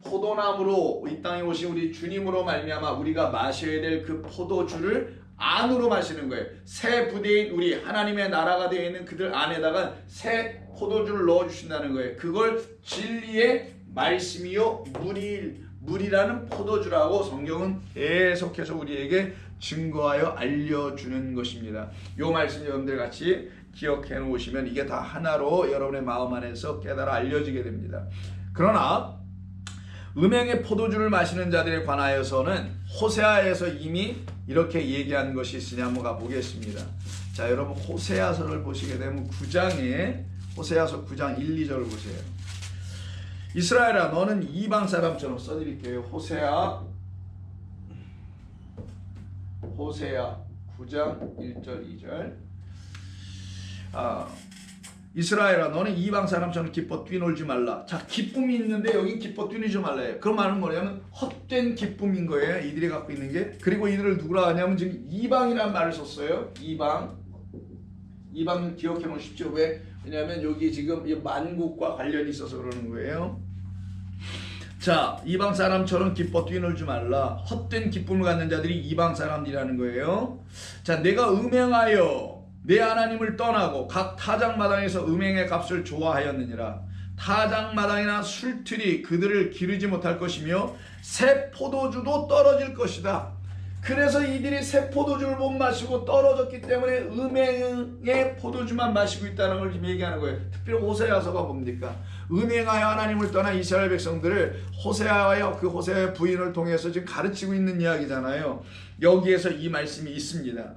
포도나무로 이 땅에 오신 우리 주님으로 말미암아 우리가 마셔야 될 그 포도주를 안으로 마시는 거예요. 새 부대인 우리 하나님의 나라가 되어 있는 그들 안에다가 새 포도주를 넣어주신다는 거예요. 그걸 진리의 말씀이요 물이라는 포도주라고 성경은 계속해서 우리에게 증거하여 알려주는 것입니다. 이 말씀 여러분들 같이 기억해 놓으시면 이게 다 하나로 여러분의 마음 안에서 깨달아 알려지게 됩니다. 그러나 음행의 포도주를 마시는 자들에 관하여서는 호세아에서 이미 이렇게 얘기한 것이 있으니 한번 가보겠습니다. 자, 여러분 호세아서를 보시게 되면 9장에 호세아서 9장 1, 2절을 보세요. 이스라엘아 너는 이방 사람처럼 써드릴게요. 호세아 9장 1절 2절. 이스라엘아 너는 이방 사람처럼 기뻐 뛰놀지 말라. 자, 기쁨이 있는데 여기 기뻐 뛰놀지 말라요. 그 말은 뭐냐면 헛된 기쁨인 거예요. 이들이 갖고 있는 게. 그리고 이들을 누구라 하냐면 지금 이방이라는 말을 썼어요. 이방은 기억해 놓으십시오. 왜냐하면 여기 지금 만국과 관련이 있어서 그러는 거예요. 자, 이방 사람처럼 기뻐 뛰놀지 말라. 헛된 기쁨을 갖는 자들이 이방 사람들이라는 거예요. 자, 내가 음행하여 내 하나님을 떠나고 각 타작마당에서 음행의 값을 좋아하였느니라. 타작마당이나 술틀이 그들을 기르지 못할 것이며 새 포도주도 떨어질 것이다. 그래서 이들이 새 포도주를 못 마시고 떨어졌기 때문에 음행의 포도주만 마시고 있다는 걸 지금 얘기하는 거예요. 특별히 호세아서가 뭡니까? 음행하여 하나님을 떠난 이스라엘 백성들을 호세아와 그 호세아의 부인을 통해서 지금 가르치고 있는 이야기잖아요. 여기에서 이 말씀이 있습니다.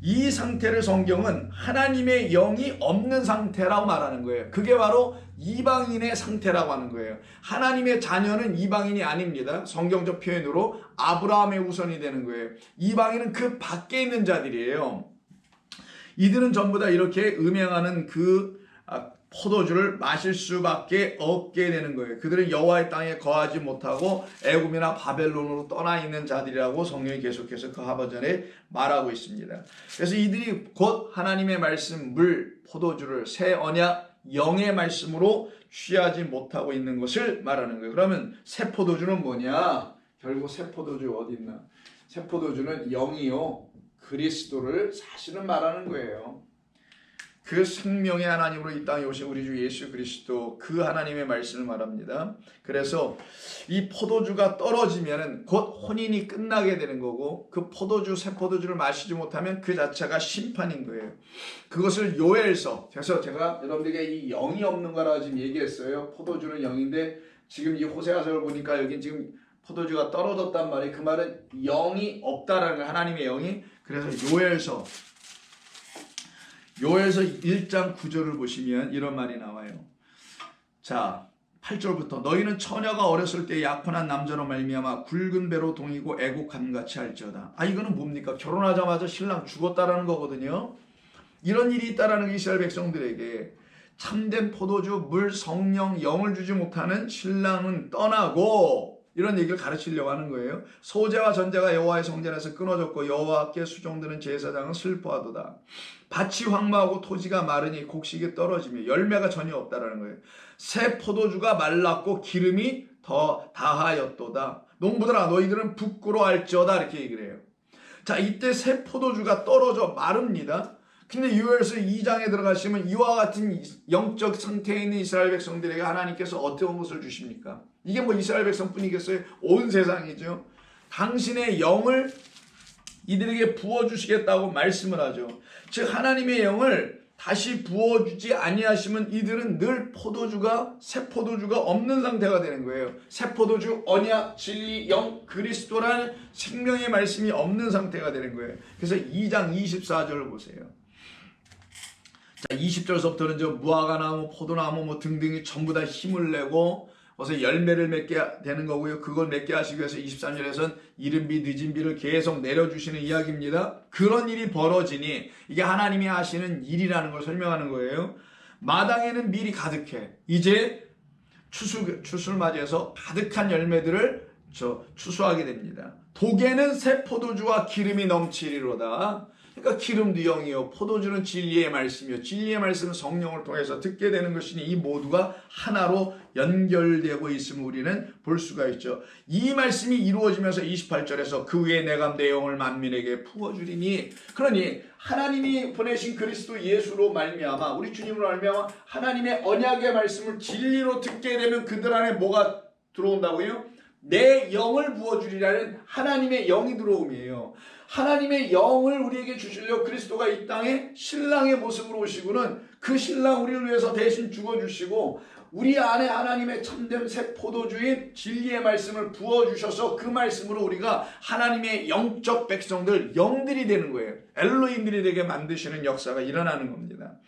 이 상태를 성경은 하나님의 영이 없는 상태라고 말하는 거예요. 그게 바로 이방인의 상태라고 하는 거예요. 하나님의 자녀는 이방인이 아닙니다. 성경적 표현으로 아브라함의 후손이 되는 거예요. 이방인은 그 밖에 있는 자들이에요. 이들은 전부 다 이렇게 음행하는 그 포도주를 마실 수밖에 없게 되는 거예요. 그들은 여호와의 땅에 거하지 못하고 애굽이나 바벨론으로 떠나 있는 자들이라고 성경이 계속해서 그 하버전에 말하고 있습니다. 그래서 이들이 곧 하나님의 말씀 물 포도주를 새 언약 영의 말씀으로 취하지 못하고 있는 것을 말하는 거예요. 그러면 새 포도주는 뭐냐? 결국 새 포도주 어디 있나? 새 포도주는 영이요 그리스도를 사실은 말하는 거예요. 그 생명의 하나님으로 이 땅에 오신 우리 주 예수 그리스도 그 하나님의 말씀을 말합니다. 그래서 이 포도주가 떨어지면은 곧 혼인이 끝나게 되는 거고 그 포도주 새 포도주를 마시지 못하면 그 자체가 심판인 거예요. 그것을 요엘서 그래서 제가 여러분들에게 이 영이 없는 거라 지금 얘기했어요. 포도주는 영인데 지금 이 호세아서를 보니까 여기 지금 포도주가 떨어졌단 말이에요. 그 말은 영이 없다라는 거예요. 하나님의 영이. 그래서 요엘서 1장 9절을 보시면 이런 말이 나와요. 자, 8절부터 너희는 처녀가 어렸을 때 약혼한 남자로 말미암아 굵은 배로 동이고 애곡함 같이 할지어다. 이거는 뭡니까? 결혼하자마자 신랑 죽었다라는 거거든요. 이런 일이 있다라는 게 이스라엘 백성들에게 참된 포도주, 물, 성령, 영을 주지 못하는 신랑은 떠나고 이런 얘기를 가르치려고 하는 거예요. 소재와 전제가 여호와의 성전에서 끊어졌고 여호와께 수종드는 제사장은 슬퍼하도다. 밭이 황무하고 토지가 마르니 곡식이 떨어지며 열매가 전혀 없다라는 거예요. 새 포도주가 말랐고 기름이 더 다하였도다. 농부들아 너희들은 부끄러워할지어다 이렇게 얘기를 해요. 자, 이때 새 포도주가 떨어져 마릅니다. 근데 요엘서 2장에 들어가시면 이와 같은 영적 상태에 있는 이스라엘 백성들에게 하나님께서 어떤 것을 주십니까? 이게 뭐 이스라엘 백성뿐이겠어요? 온 세상이죠. 당신의 영을 이들에게 부어주시겠다고 말씀을 하죠. 즉 하나님의 영을 다시 부어주지 아니하시면 이들은 늘 새 포도주가 없는 상태가 되는 거예요. 새 포도주, 언약, 진리, 영, 그리스도라는 생명의 말씀이 없는 상태가 되는 거예요. 그래서 2장 24절을 보세요. 자, 20절서부터는 저 무화과나무, 포도나무 뭐 등등이 전부 다 힘을 내고 어서 열매를 맺게 되는 거고요. 그걸 맺게 하시기 위해서 23절에서는 이른 비 늦은 비를 계속 내려주시는 이야기입니다. 그런 일이 벌어지니 이게 하나님이 하시는 일이라는 걸 설명하는 거예요. 마당에는 밀이 가득해. 이제 추수를 맞이해서 가득한 열매들을 추수하게 됩니다. 독에는 새 포도주와 기름이 넘치리로다. 그러니까 기름도 영이요 포도주는 진리의 말씀이요 진리의 말씀은 성령을 통해서 듣게 되는 것이니 이 모두가 하나로 연결되고 있음을 우리는 볼 수가 있죠. 이 말씀이 이루어지면서 28절에서 그 후에 내가 내 영을 만민에게 부어주리니, 그러니 하나님이 보내신 그리스도 예수로 말미암아 우리 주님으로 말미암아 하나님의 언약의 말씀을 진리로 듣게 되면 그들 안에 뭐가 들어온다고요? 내 영을 부어주리라는 하나님의 영이 들어옴이에요. 하나님의 영을 우리에게 주시려 그리스도가 이 땅에 신랑의 모습으로 오시고는 그 신랑 우리를 위해서 대신 죽어주시고 우리 안에 하나님의 참된 새 포도주인 진리의 말씀을 부어주셔서 그 말씀으로 우리가 하나님의 영적 백성들, 영들이 되는 거예요. 엘로힘들이 되게 만드시는 역사가 일어나는 겁니다.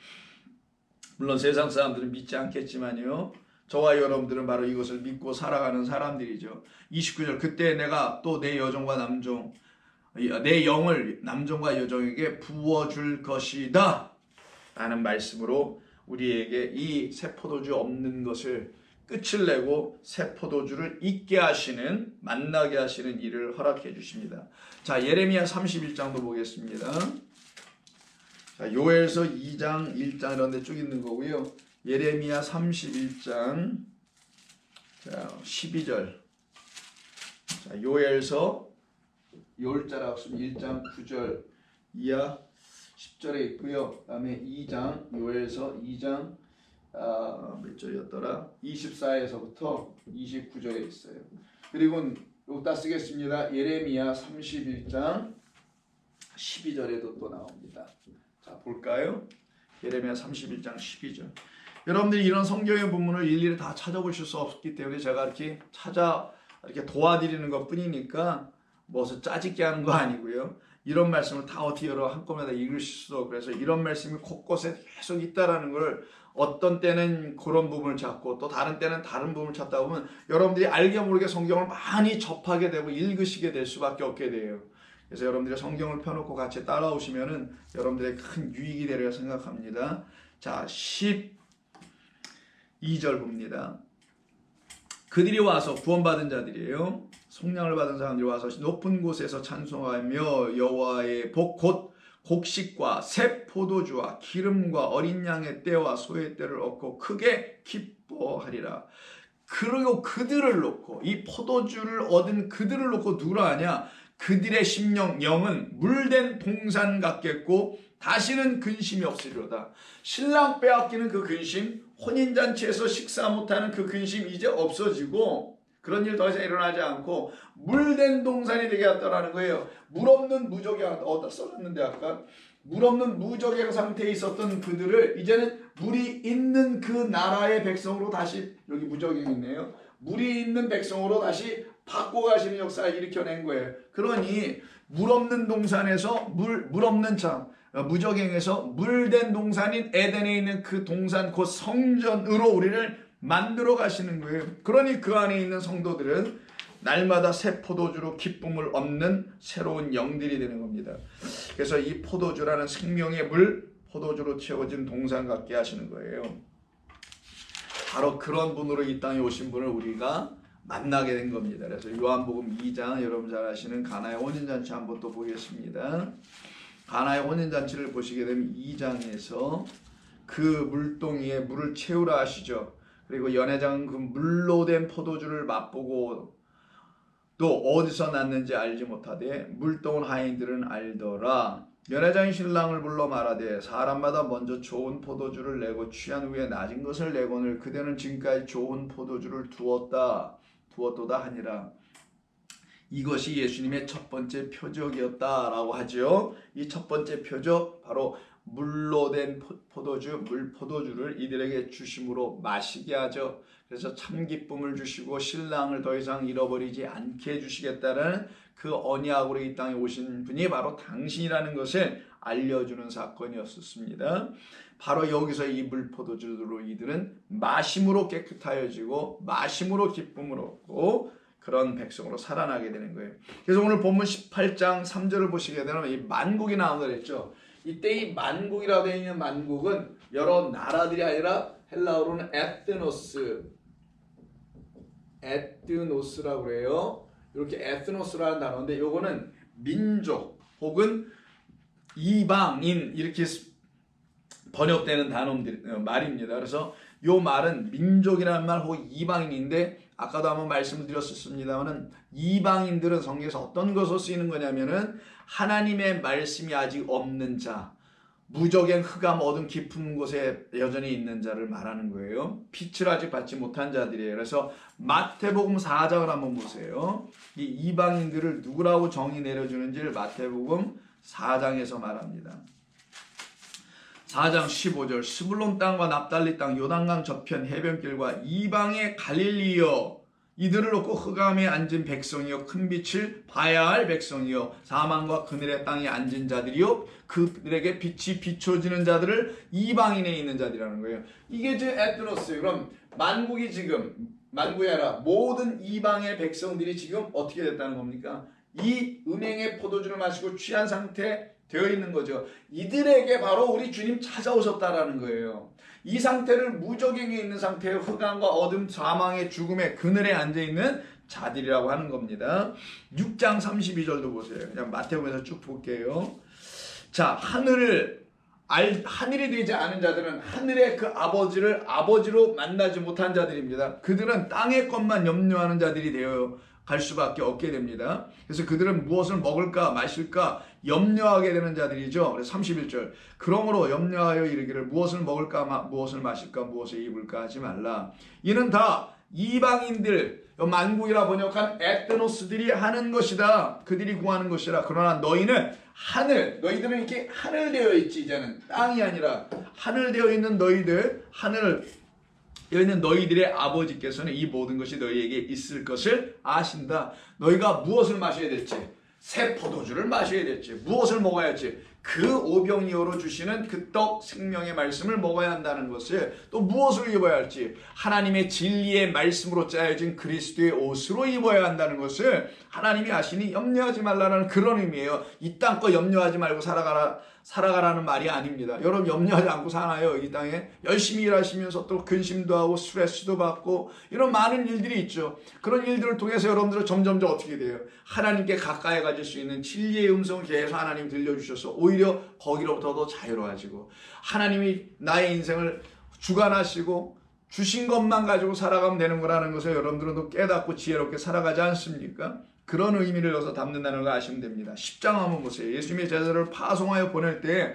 물론 세상 사람들은 믿지 않겠지만요, 저와 여러분들은 바로 이것을 믿고 살아가는 사람들이죠. 29절 그때 내가 또 내 여종과 남종 내 영을 남종과 여종에게 부어줄 것이다 라는 말씀으로 우리에게 이 새 포도주 없는 것을 끝을 내고 새 포도주를 있게 하시는, 만나게 하시는 일을 허락해 주십니다. 자, 예레미야 31장도 보겠습니다. 자, 요엘서 2장 1장 이런 데 쭉 있는 거고요. 예레미야 31장 자 12절. 자, 요엘서 요일자라고 쓰면 1장 9절 이하 10절에 있고요. 그 다음에 2장 요엘서 2장 몇 절이었더라? 24에서부터 29절에 있어요. 그리고 여기다 쓰겠습니다. 예레미야 31장 12절에도 또 나옵니다. 자, 볼까요? 예레미야 31장 12절. 여러분들이 이런 성경의 본문을 일일이 다 찾아보실 수 없기 때문에 제가 이렇게 이렇게 도와드리는 것 뿐이니까 무엇을 짜집게 하는 거 아니고요. 이런 말씀을 다 어떻게 한꺼번에 다 읽으실 수도 없고, 그래서 이런 말씀이 곳곳에 계속 있다라는 걸 어떤 때는 그런 부분을 찾고 또 다른 때는 다른 부분을 찾다 보면 여러분들이 알게 모르게 성경을 많이 접하게 되고 읽으시게 될 수밖에 없게 돼요. 그래서 여러분들이 성경을 펴놓고 같이 따라오시면은 여러분들의 큰 유익이 되리라 생각합니다. 자, 12절 봅니다. 그들이 와서 구원받은 자들이에요. 속량을 받은 사람들이 와서 높은 곳에서 찬송하며 여호와의 복 곧 곡식과 새 포도주와 기름과 어린 양의 떼와 소의 떼를 얻고 크게 기뻐하리라. 그리고 그들을 놓고, 이 포도주를 얻은 그들을 놓고 누구라 하냐? 그들의 심령 영은 물된 동산 같겠고 다시는 근심이 없으리로다. 신랑 빼앗기는 그 근심, 혼인잔치에서 식사 못하는 그 근심 이제 없어지고 그런 일 더 이상 일어나지 않고 물된 동산이 되게 하더라는 거예요. 물 없는 무적양, 어디다 써놨는데 아까 물 없는 무적양 상태에 있었던 그들을 이제는 물이 있는 그 나라의 백성으로 다시, 여기 무적양이 있네요. 물이 있는 백성으로 다시 바꿔가시는 역사를 일으켜낸 거예요. 그러니 물 없는 동산에서 물 없는 무적행에서 물된 동산인 에덴에 있는 그 동산 곧 성전으로 우리를 만들어 가시는 거예요. 그러니 그 안에 있는 성도들은 날마다 새 포도주로 기쁨을 얻는 새로운 영들이 되는 겁니다. 그래서 이 포도주라는 생명의 물, 포도주로 채워진 동산 같게 하시는 거예요. 바로 그런 분으로 이 땅에 오신 분을 우리가 만나게 된 겁니다. 그래서 요한복음 2장, 여러분 잘 아시는 가나의 혼인잔치 한번 또 보겠습니다. 가나의 혼인잔치를 보시게 되면 2장에서 그 물동이에 물을 채우라 하시죠. 그리고 연회장은 그 물로 된 포도주를 맛보고 또 어디서 났는지 알지 못하되 물동은 하인들은 알더라. 연회장이 신랑을 불러 말하되 사람마다 먼저 좋은 포도주를 내고 취한 후에 낮은 것을 내거늘 그대는 지금까지 좋은 포도주를 두었도다 하니라. 이것이 예수님의 첫 번째 표적이었다라고 하죠. 이 첫 번째 표적 바로 물로 된 포도주, 물포도주를 이들에게 주심으로 마시게 하죠. 그래서 참 기쁨을 주시고 신랑을 더 이상 잃어버리지 않게 해주시겠다는 그 언약으로 이 땅에 오신 분이 바로 당신이라는 것을 알려주는 사건이었습니다. 바로 여기서 이 물포도주로 이들은 마심으로 깨끗하여지고 마심으로 기쁨을 얻고 그런 백성으로 살아나게 되는 거예요. 그래서 오늘 본문 18장 3절을 보시게 되면 이 만국이 나온다 그랬죠. 이때 이 만국이라고 되어 있는 만국은 여러 나라들이 아니라 헬라어로는 에트노스라고 그래요. 이렇게 에트노스라는 단어인데 요거는 민족 혹은 이방인 이렇게 번역되는 말입니다. 그래서 요 말은 민족이라는 말 혹은 이방인인데 아까도 한번 말씀을 드렸었습니다만은 이방인들은 성경에서 어떤 것으로 쓰이는 거냐면은 하나님의 말씀이 아직 없는 자, 무적의 흑암 어둠 깊은 곳에 여전히 있는 자를 말하는 거예요. 빛을 아직 받지 못한 자들이에요. 그래서 마태복음 4장을 한번 보세요. 이 이방인들을 누구라고 정의 내려주는지를 마태복음 4장에서 말합니다. 4장 15절 스불론 땅과 납달리 땅 요단강 저편 해변길과 이방의 갈릴리여 이들을 놓고 흑암에 앉은 백성이요 큰 빛을 봐야 할 백성이요 사망과 그늘의 땅에 앉은 자들이요 그들에게 빛이 비춰지는 자들을 이방인에 있는 자들이라는 거예요. 이게 제 에트노스예요. 그럼 만국이 지금 만국이 아니라 모든 이방의 백성들이 지금 어떻게 됐다는 겁니까? 이 음행의 포도주를 마시고 취한 상태 되어 있는 거죠. 이들에게 바로 우리 주님 찾아오셨다라는 거예요. 이 상태를 무적행에 있는 상태의 흑암과 어둠, 사망의 죽음의 그늘에 앉아있는 자들이라고 하는 겁니다. 6장 32절도 보세요. 그냥 마태복음에서 쭉 볼게요. 자, 하늘이 되지 않은 자들은 하늘의 그 아버지를 아버지로 만나지 못한 자들입니다. 그들은 땅의 것만 염려하는 자들이 되어 갈 수밖에 없게 됩니다. 그래서 그들은 무엇을 먹을까 마실까 염려하게 되는 자들이죠. 그래서 31절 그러므로 염려하여 이르기를 무엇을 먹을까 무엇을 마실까 무엇을 입을까 하지 말라. 이는 다 이방인들 만국이라 번역한 에트노스들이 하는 것이다. 그들이 구하는 것이라. 그러나 너희는 너희들은 이렇게 하늘 되어 있지. 이제는 땅이 아니라 하늘 되어 있는 너희들 여기는 너희들의 아버지께서는 이 모든 것이 너희에게 있을 것을 아신다. 너희가 무엇을 마셔야 될지, 새 포도주를 마셔야 될지, 무엇을 먹어야 할지, 그 오병이어로 주시는 그 떡 생명의 말씀을 먹어야 한다는 것을, 또 무엇을 입어야 할지, 하나님의 진리의 말씀으로 짜여진 그리스도의 옷으로 입어야 한다는 것을 하나님이 아시니 염려하지 말라는 그런 의미예요. 이 땅 거 염려하지 말고 살아가라는 말이 아닙니다. 여러분 염려하지 않고 사나요? 이 땅에 열심히 일하시면서 또 근심도 하고 스트레스도 받고 이런 많은 일들이 있죠. 그런 일들을 통해서 여러분들은 점점 어떻게 돼요? 하나님께 가까이 가질 수 있는 진리의 음성을 계속 하나님 들려주셔서 오히려 거기로부터 더 자유로워지고 하나님이 나의 인생을 주관하시고 주신 것만 가지고 살아가면 되는 거라는 것을 여러분들은 또 깨닫고 지혜롭게 살아가지 않습니까? 그런 의미를 여기서 담는다는 걸 아시면 됩니다. 10장 한번 보세요. 예수님의 제자들을 파송하여 보낼 때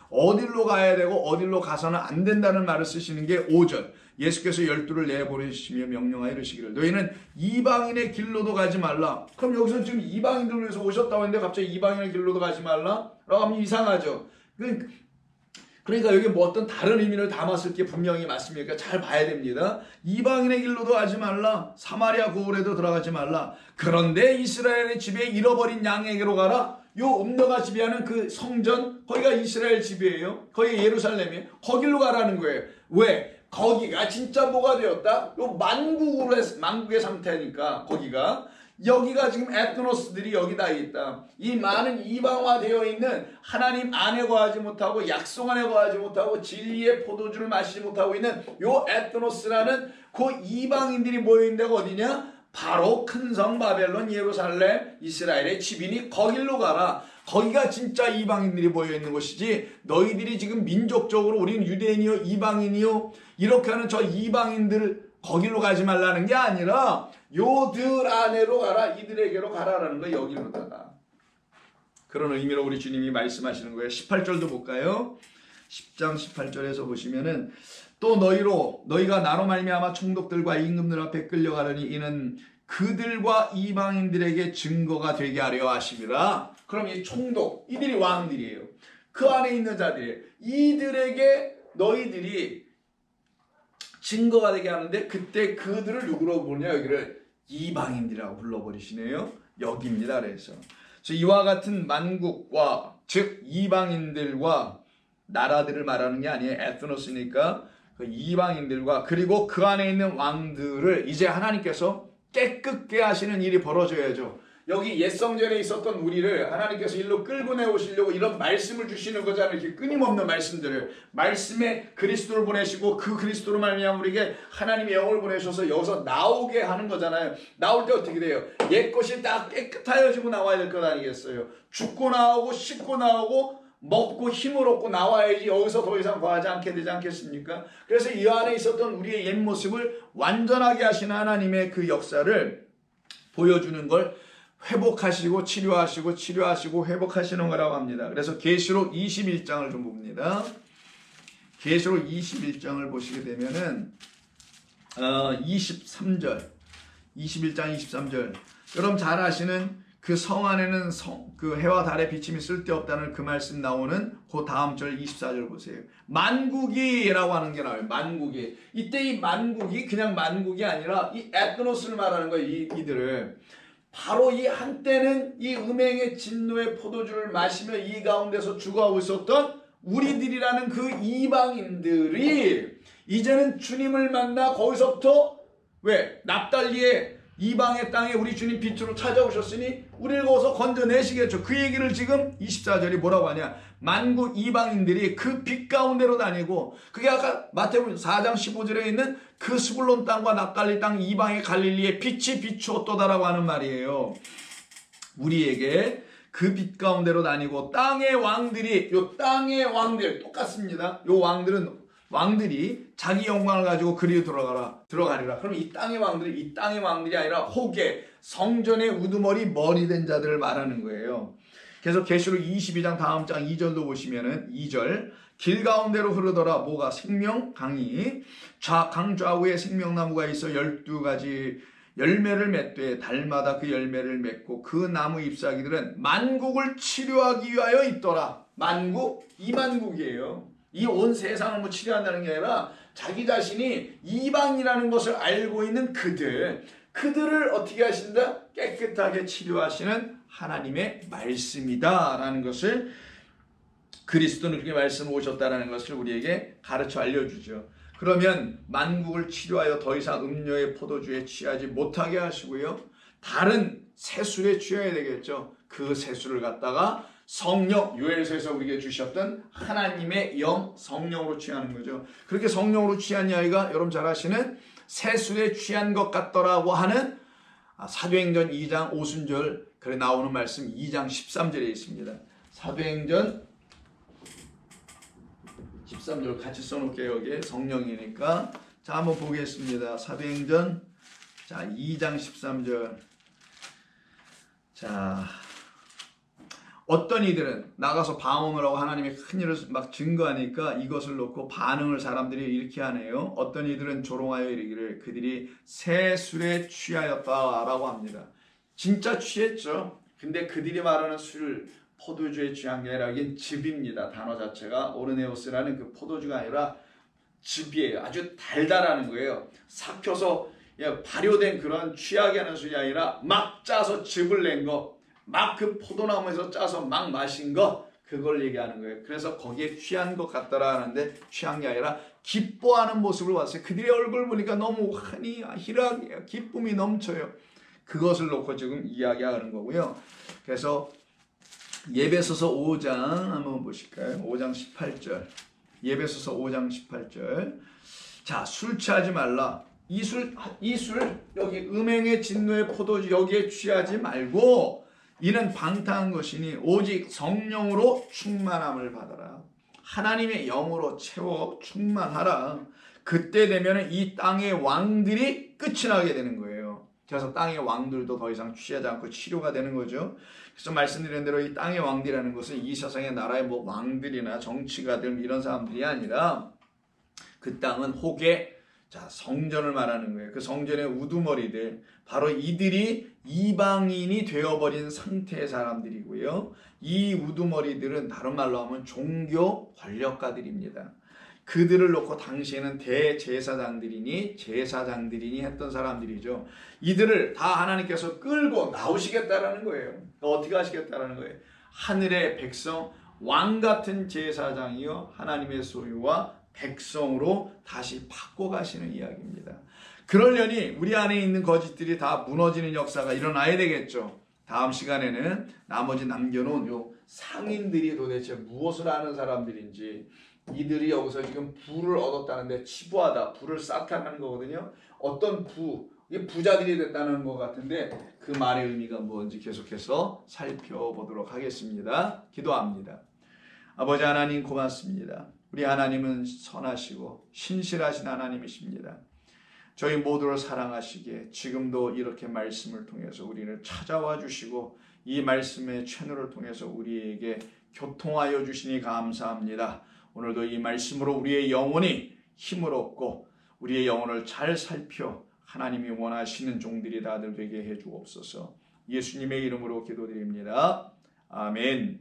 어디로 가야 되고 어디로 가서는 안 된다는 말을 쓰시는 게 5절. 예수께서 12를 내보내시며 명령하여 이르시기를 너희는 이방인의 길로도 가지 말라. 그럼 여기서 지금 이방인들을 위해서 오셨다고 했는데 갑자기 이방인의 길로도 가지 말라? 라고 하면 이상하죠. 그러니까 여기 뭐 어떤 다른 의미를 담았을 게 분명히 맞습니까? 잘 봐야 됩니다. 이방인의 길로도 가지 말라. 사마리아 고을에도 들어가지 말라. 그런데 이스라엘의 집에 잃어버린 양에게로 가라. 요 음녀가 지배하는 그 성전, 거기가 이스라엘 집이에요. 거기 예루살렘이에요. 거기로 가라는 거예요. 왜? 거기가 진짜 뭐가 되었다? 요 만국의 상태니까 여기가 지금 에트노스들이 여기다 있다. 이 많은 이방화되어 있는 하나님 안에 거하지 못하고 약속 안에 거하지 못하고 진리의 포도주를 마시지 못하고 있는 요 에트노스라는 그 이방인들이 모여있는 데가 어디냐? 바로 큰 성 바벨론 예루살렘 이스라엘의 집이니 거길로 가라. 거기가 진짜 이방인들이 모여 있는 곳이지 너희들이 지금 민족적으로 우리는 유대인이요 이방인이요 이렇게 하는 저 이방인들 거길로 가지 말라는 게 아니라 요들 안에로 가라. 이들에게로 가라라는 거 여기로다가. 그런 의미로 우리 주님이 말씀하시는 거예요. 18절도 볼까요? 10장 18절에서 보시면은 또 너희가 나로 말미암아 총독들과 임금들 앞에 끌려가려니 이는 그들과 이방인들에게 증거가 되게 하려 하심이라. 그럼 이 총독 이들이 왕들이에요. 그 안에 있는 자들이에요. 이들에게 너희들이 증거가 되게 하는데 그때 그들을 누구로 부르냐 여기를 이방인들이라고 불러버리시네요. 여기입니다. 그래서 이와 같은 만국과 즉 이방인들과 나라들을 말하는 게 아니에요. 에트노스니까 그 이방인들과 그리고 그 안에 있는 왕들을 이제 하나님께서 깨끗게 하시는 일이 벌어져야죠. 여기 옛 성전에 있었던 우리를 하나님께서 일로 끌고 내오시려고 이런 말씀을 주시는 거잖아요. 이렇게 끊임없는 말씀들을 말씀에 그리스도를 보내시고 그 그리스도로 말미암아 우리에게 하나님의 영을 보내셔서 여기서 나오게 하는 거잖아요. 나올 때 어떻게 돼요? 옛 것이 다 깨끗하여지고 나와야 될 것 아니겠어요? 죽고 나오고 씻고 나오고 먹고 힘을 얻고 나와야지 여기서 더 이상 거하지 않게 되지 않겠습니까? 그래서 이 안에 있었던 우리의 옛 모습을 완전하게 하시는 하나님의 그 역사를 보여주는 걸 회복하시고 치료하시고 회복하시는 거라고 합니다. 그래서 계시록 21장을 좀 봅니다. 계시록 21장을 보시게 되면은 23절 21장 23절 여러분 잘 아시는 그 성 안에는 그 해와 달의 비침이 쓸데없다는 그 말씀 나오는 그 다음 절 24절 보세요. 만국이라고 하는 게 나와요. 만국이. 이때 이 만국이 그냥 만국이 아니라 이 에트노스를 말하는 거예요. 이들을. 바로 이 한때는 이 음행의 진노의 포도주를 마시며 이 가운데서 죽어가고 있었던 우리들이라는 그 이방인들이 이제는 주님을 만나 거기서부터 왜? 납달리의 이방의 땅에 우리 주님 빛으로 찾아오셨으니 우리를 거기서 건져내시겠죠. 그 얘기를 지금 24절이 뭐라고 하냐. 만국 이방인들이 그 빛 가운데로 다니고 그게 아까 마태복음 4장 15절에 있는 그 스불론 땅과 납달리 땅 이방의 갈릴리에 빛이 비추었도다라고 하는 말이에요. 우리에게 그 빛 가운데로 다니고 땅의 왕들이 요 땅의 왕들 똑같습니다. 요 왕들이 자기 영광을 가지고 그리로 들어가리라. 그럼 이 땅의 왕들이 아니라 호계 성전의 우두머리 머리 된 자들을 말하는 거예요. 그래서 계시록 22장 다음 장 2절도 보시면은 2절 길 가운데로 흐르더라 뭐가 생명 강이 강 좌우에 생명나무가 있어 12가지 열매를 맺되 달마다 그 열매를 맺고 그 나무 잎사귀들은 만국을 치료하기 위하여 있더라. 만국 이만국이에요. 이 온 세상을 뭐 치료한다는 게 아니라 자기 자신이 이방이라는 것을 알고 있는 그들을 어떻게 하신다? 깨끗하게 치료하시는 하나님의 말씀이다라는 것을 그리스도는 그렇게 말씀 오셨다라는 것을 우리에게 가르쳐 알려주죠. 그러면 만국을 치료하여 더 이상 음료의 포도주에 취하지 못하게 하시고요. 다른 새술에 취해야 되겠죠. 그 새술을 갖다가 성령, 요엘서에서 우리에게 주셨던 하나님의 영, 성령으로 취하는 거죠. 그렇게 성령으로 취한 이야기가 여러분 잘 아시는 새술에 취한 것 같더라고 하는 사도행전 2장 오순절 그래 나오는 말씀 2장 13절에 있습니다. 사도행전 13절 같이 써놓을게요. 여기에 성령이니까. 자, 한번 보겠습니다. 사도행전 2장 13절. 자, 어떤 이들은 나가서 방언을 하고 하나님의 큰 일을 막 증거하니까 이것을 놓고 반응을 사람들이 이렇게 하네요. 어떤 이들은 조롱하여 이르기를 그들이 새 술에 취하였다라고 합니다. 진짜 취했죠. 근데 그들이 말하는 술 포도주에 취한 게 아니라 이게 즙입니다. 단어 자체가 오르네오스라는 그 포도주가 아니라 즙이에요. 아주 달달하는 거예요. 삭혀서 발효된 그런 취하게 하는 술이 아니라 막 짜서 즙을 낸 거. 막 그 포도나무에서 짜서 막 마신 거 그걸 얘기하는 거예요. 그래서 거기에 취한 것 같더라 하는데 취한 게 아니라 기뻐하는 모습을 봤어요. 그들의 얼굴 보니까 너무 환히 희락이에요. 기쁨이 넘쳐요. 그것을 놓고 지금 이야기하는 거고요. 그래서 예배소서 5장 한번 보실까요? 5장 18절 예배소서 5장 18절 자, 술 취하지 말라. 이술 여기 음행의 진노의 포도주 여기에 취하지 말고 이는 방탕한 것이니 오직 성령으로 충만함을 받아라. 하나님의 영으로 채워 충만하라. 그때 되면 이 땅의 왕들이 끝이 나게 되는 거예요. 그래서 땅의 왕들도 더 이상 취하지 않고 치료가 되는 거죠. 그래서 말씀드린 대로 이 땅의 왕들이라는 것은 이 세상의 나라의 뭐 왕들이나 정치가들 이런 사람들이 아니라 그 땅은 혹의 성전을 말하는 거예요. 그 성전의 우두머리들, 바로 이들이 이방인이 되어버린 상태의 사람들이고요. 이 우두머리들은 다른 말로 하면 종교 권력가들입니다. 그들을 놓고 당시에는 대제사장들이니 제사장들이니 했던 사람들이죠. 이들을 다 하나님께서 끌고 나오시겠다라는 거예요. 어떻게 하시겠다라는 거예요? 하늘의 백성, 왕 같은 제사장이요 하나님의 소유와 백성으로 다시 바꿔가시는 이야기입니다. 그러려니 우리 안에 있는 거짓들이 다 무너지는 역사가 일어나야 되겠죠. 다음 시간에는 나머지 남겨놓은 요 상인들이 도대체 무엇을 하는 사람들인지, 이들이 여기서 지금 부를 얻었다는데 치부하다, 부를 쌓다 하는 거거든요. 어떤 이게 부자들이 됐다는 것 같은데 그 말의 의미가 뭔지 계속해서 살펴보도록 하겠습니다. 기도합니다. 아버지 하나님 고맙습니다. 우리 하나님은 선하시고 신실하신 하나님이십니다. 저희 모두를 사랑하시기에 지금도 이렇게 말씀을 통해서 우리를 찾아와 주시고 이 말씀의 채널을 통해서 우리에게 교통하여 주시니 감사합니다. 오늘도 이 말씀으로 우리의 영혼이 힘을 얻고 우리의 영혼을 잘 살펴 하나님이 원하시는 종들이 다들 되게 해주옵소서. 예수님의 이름으로 기도드립니다. 아멘.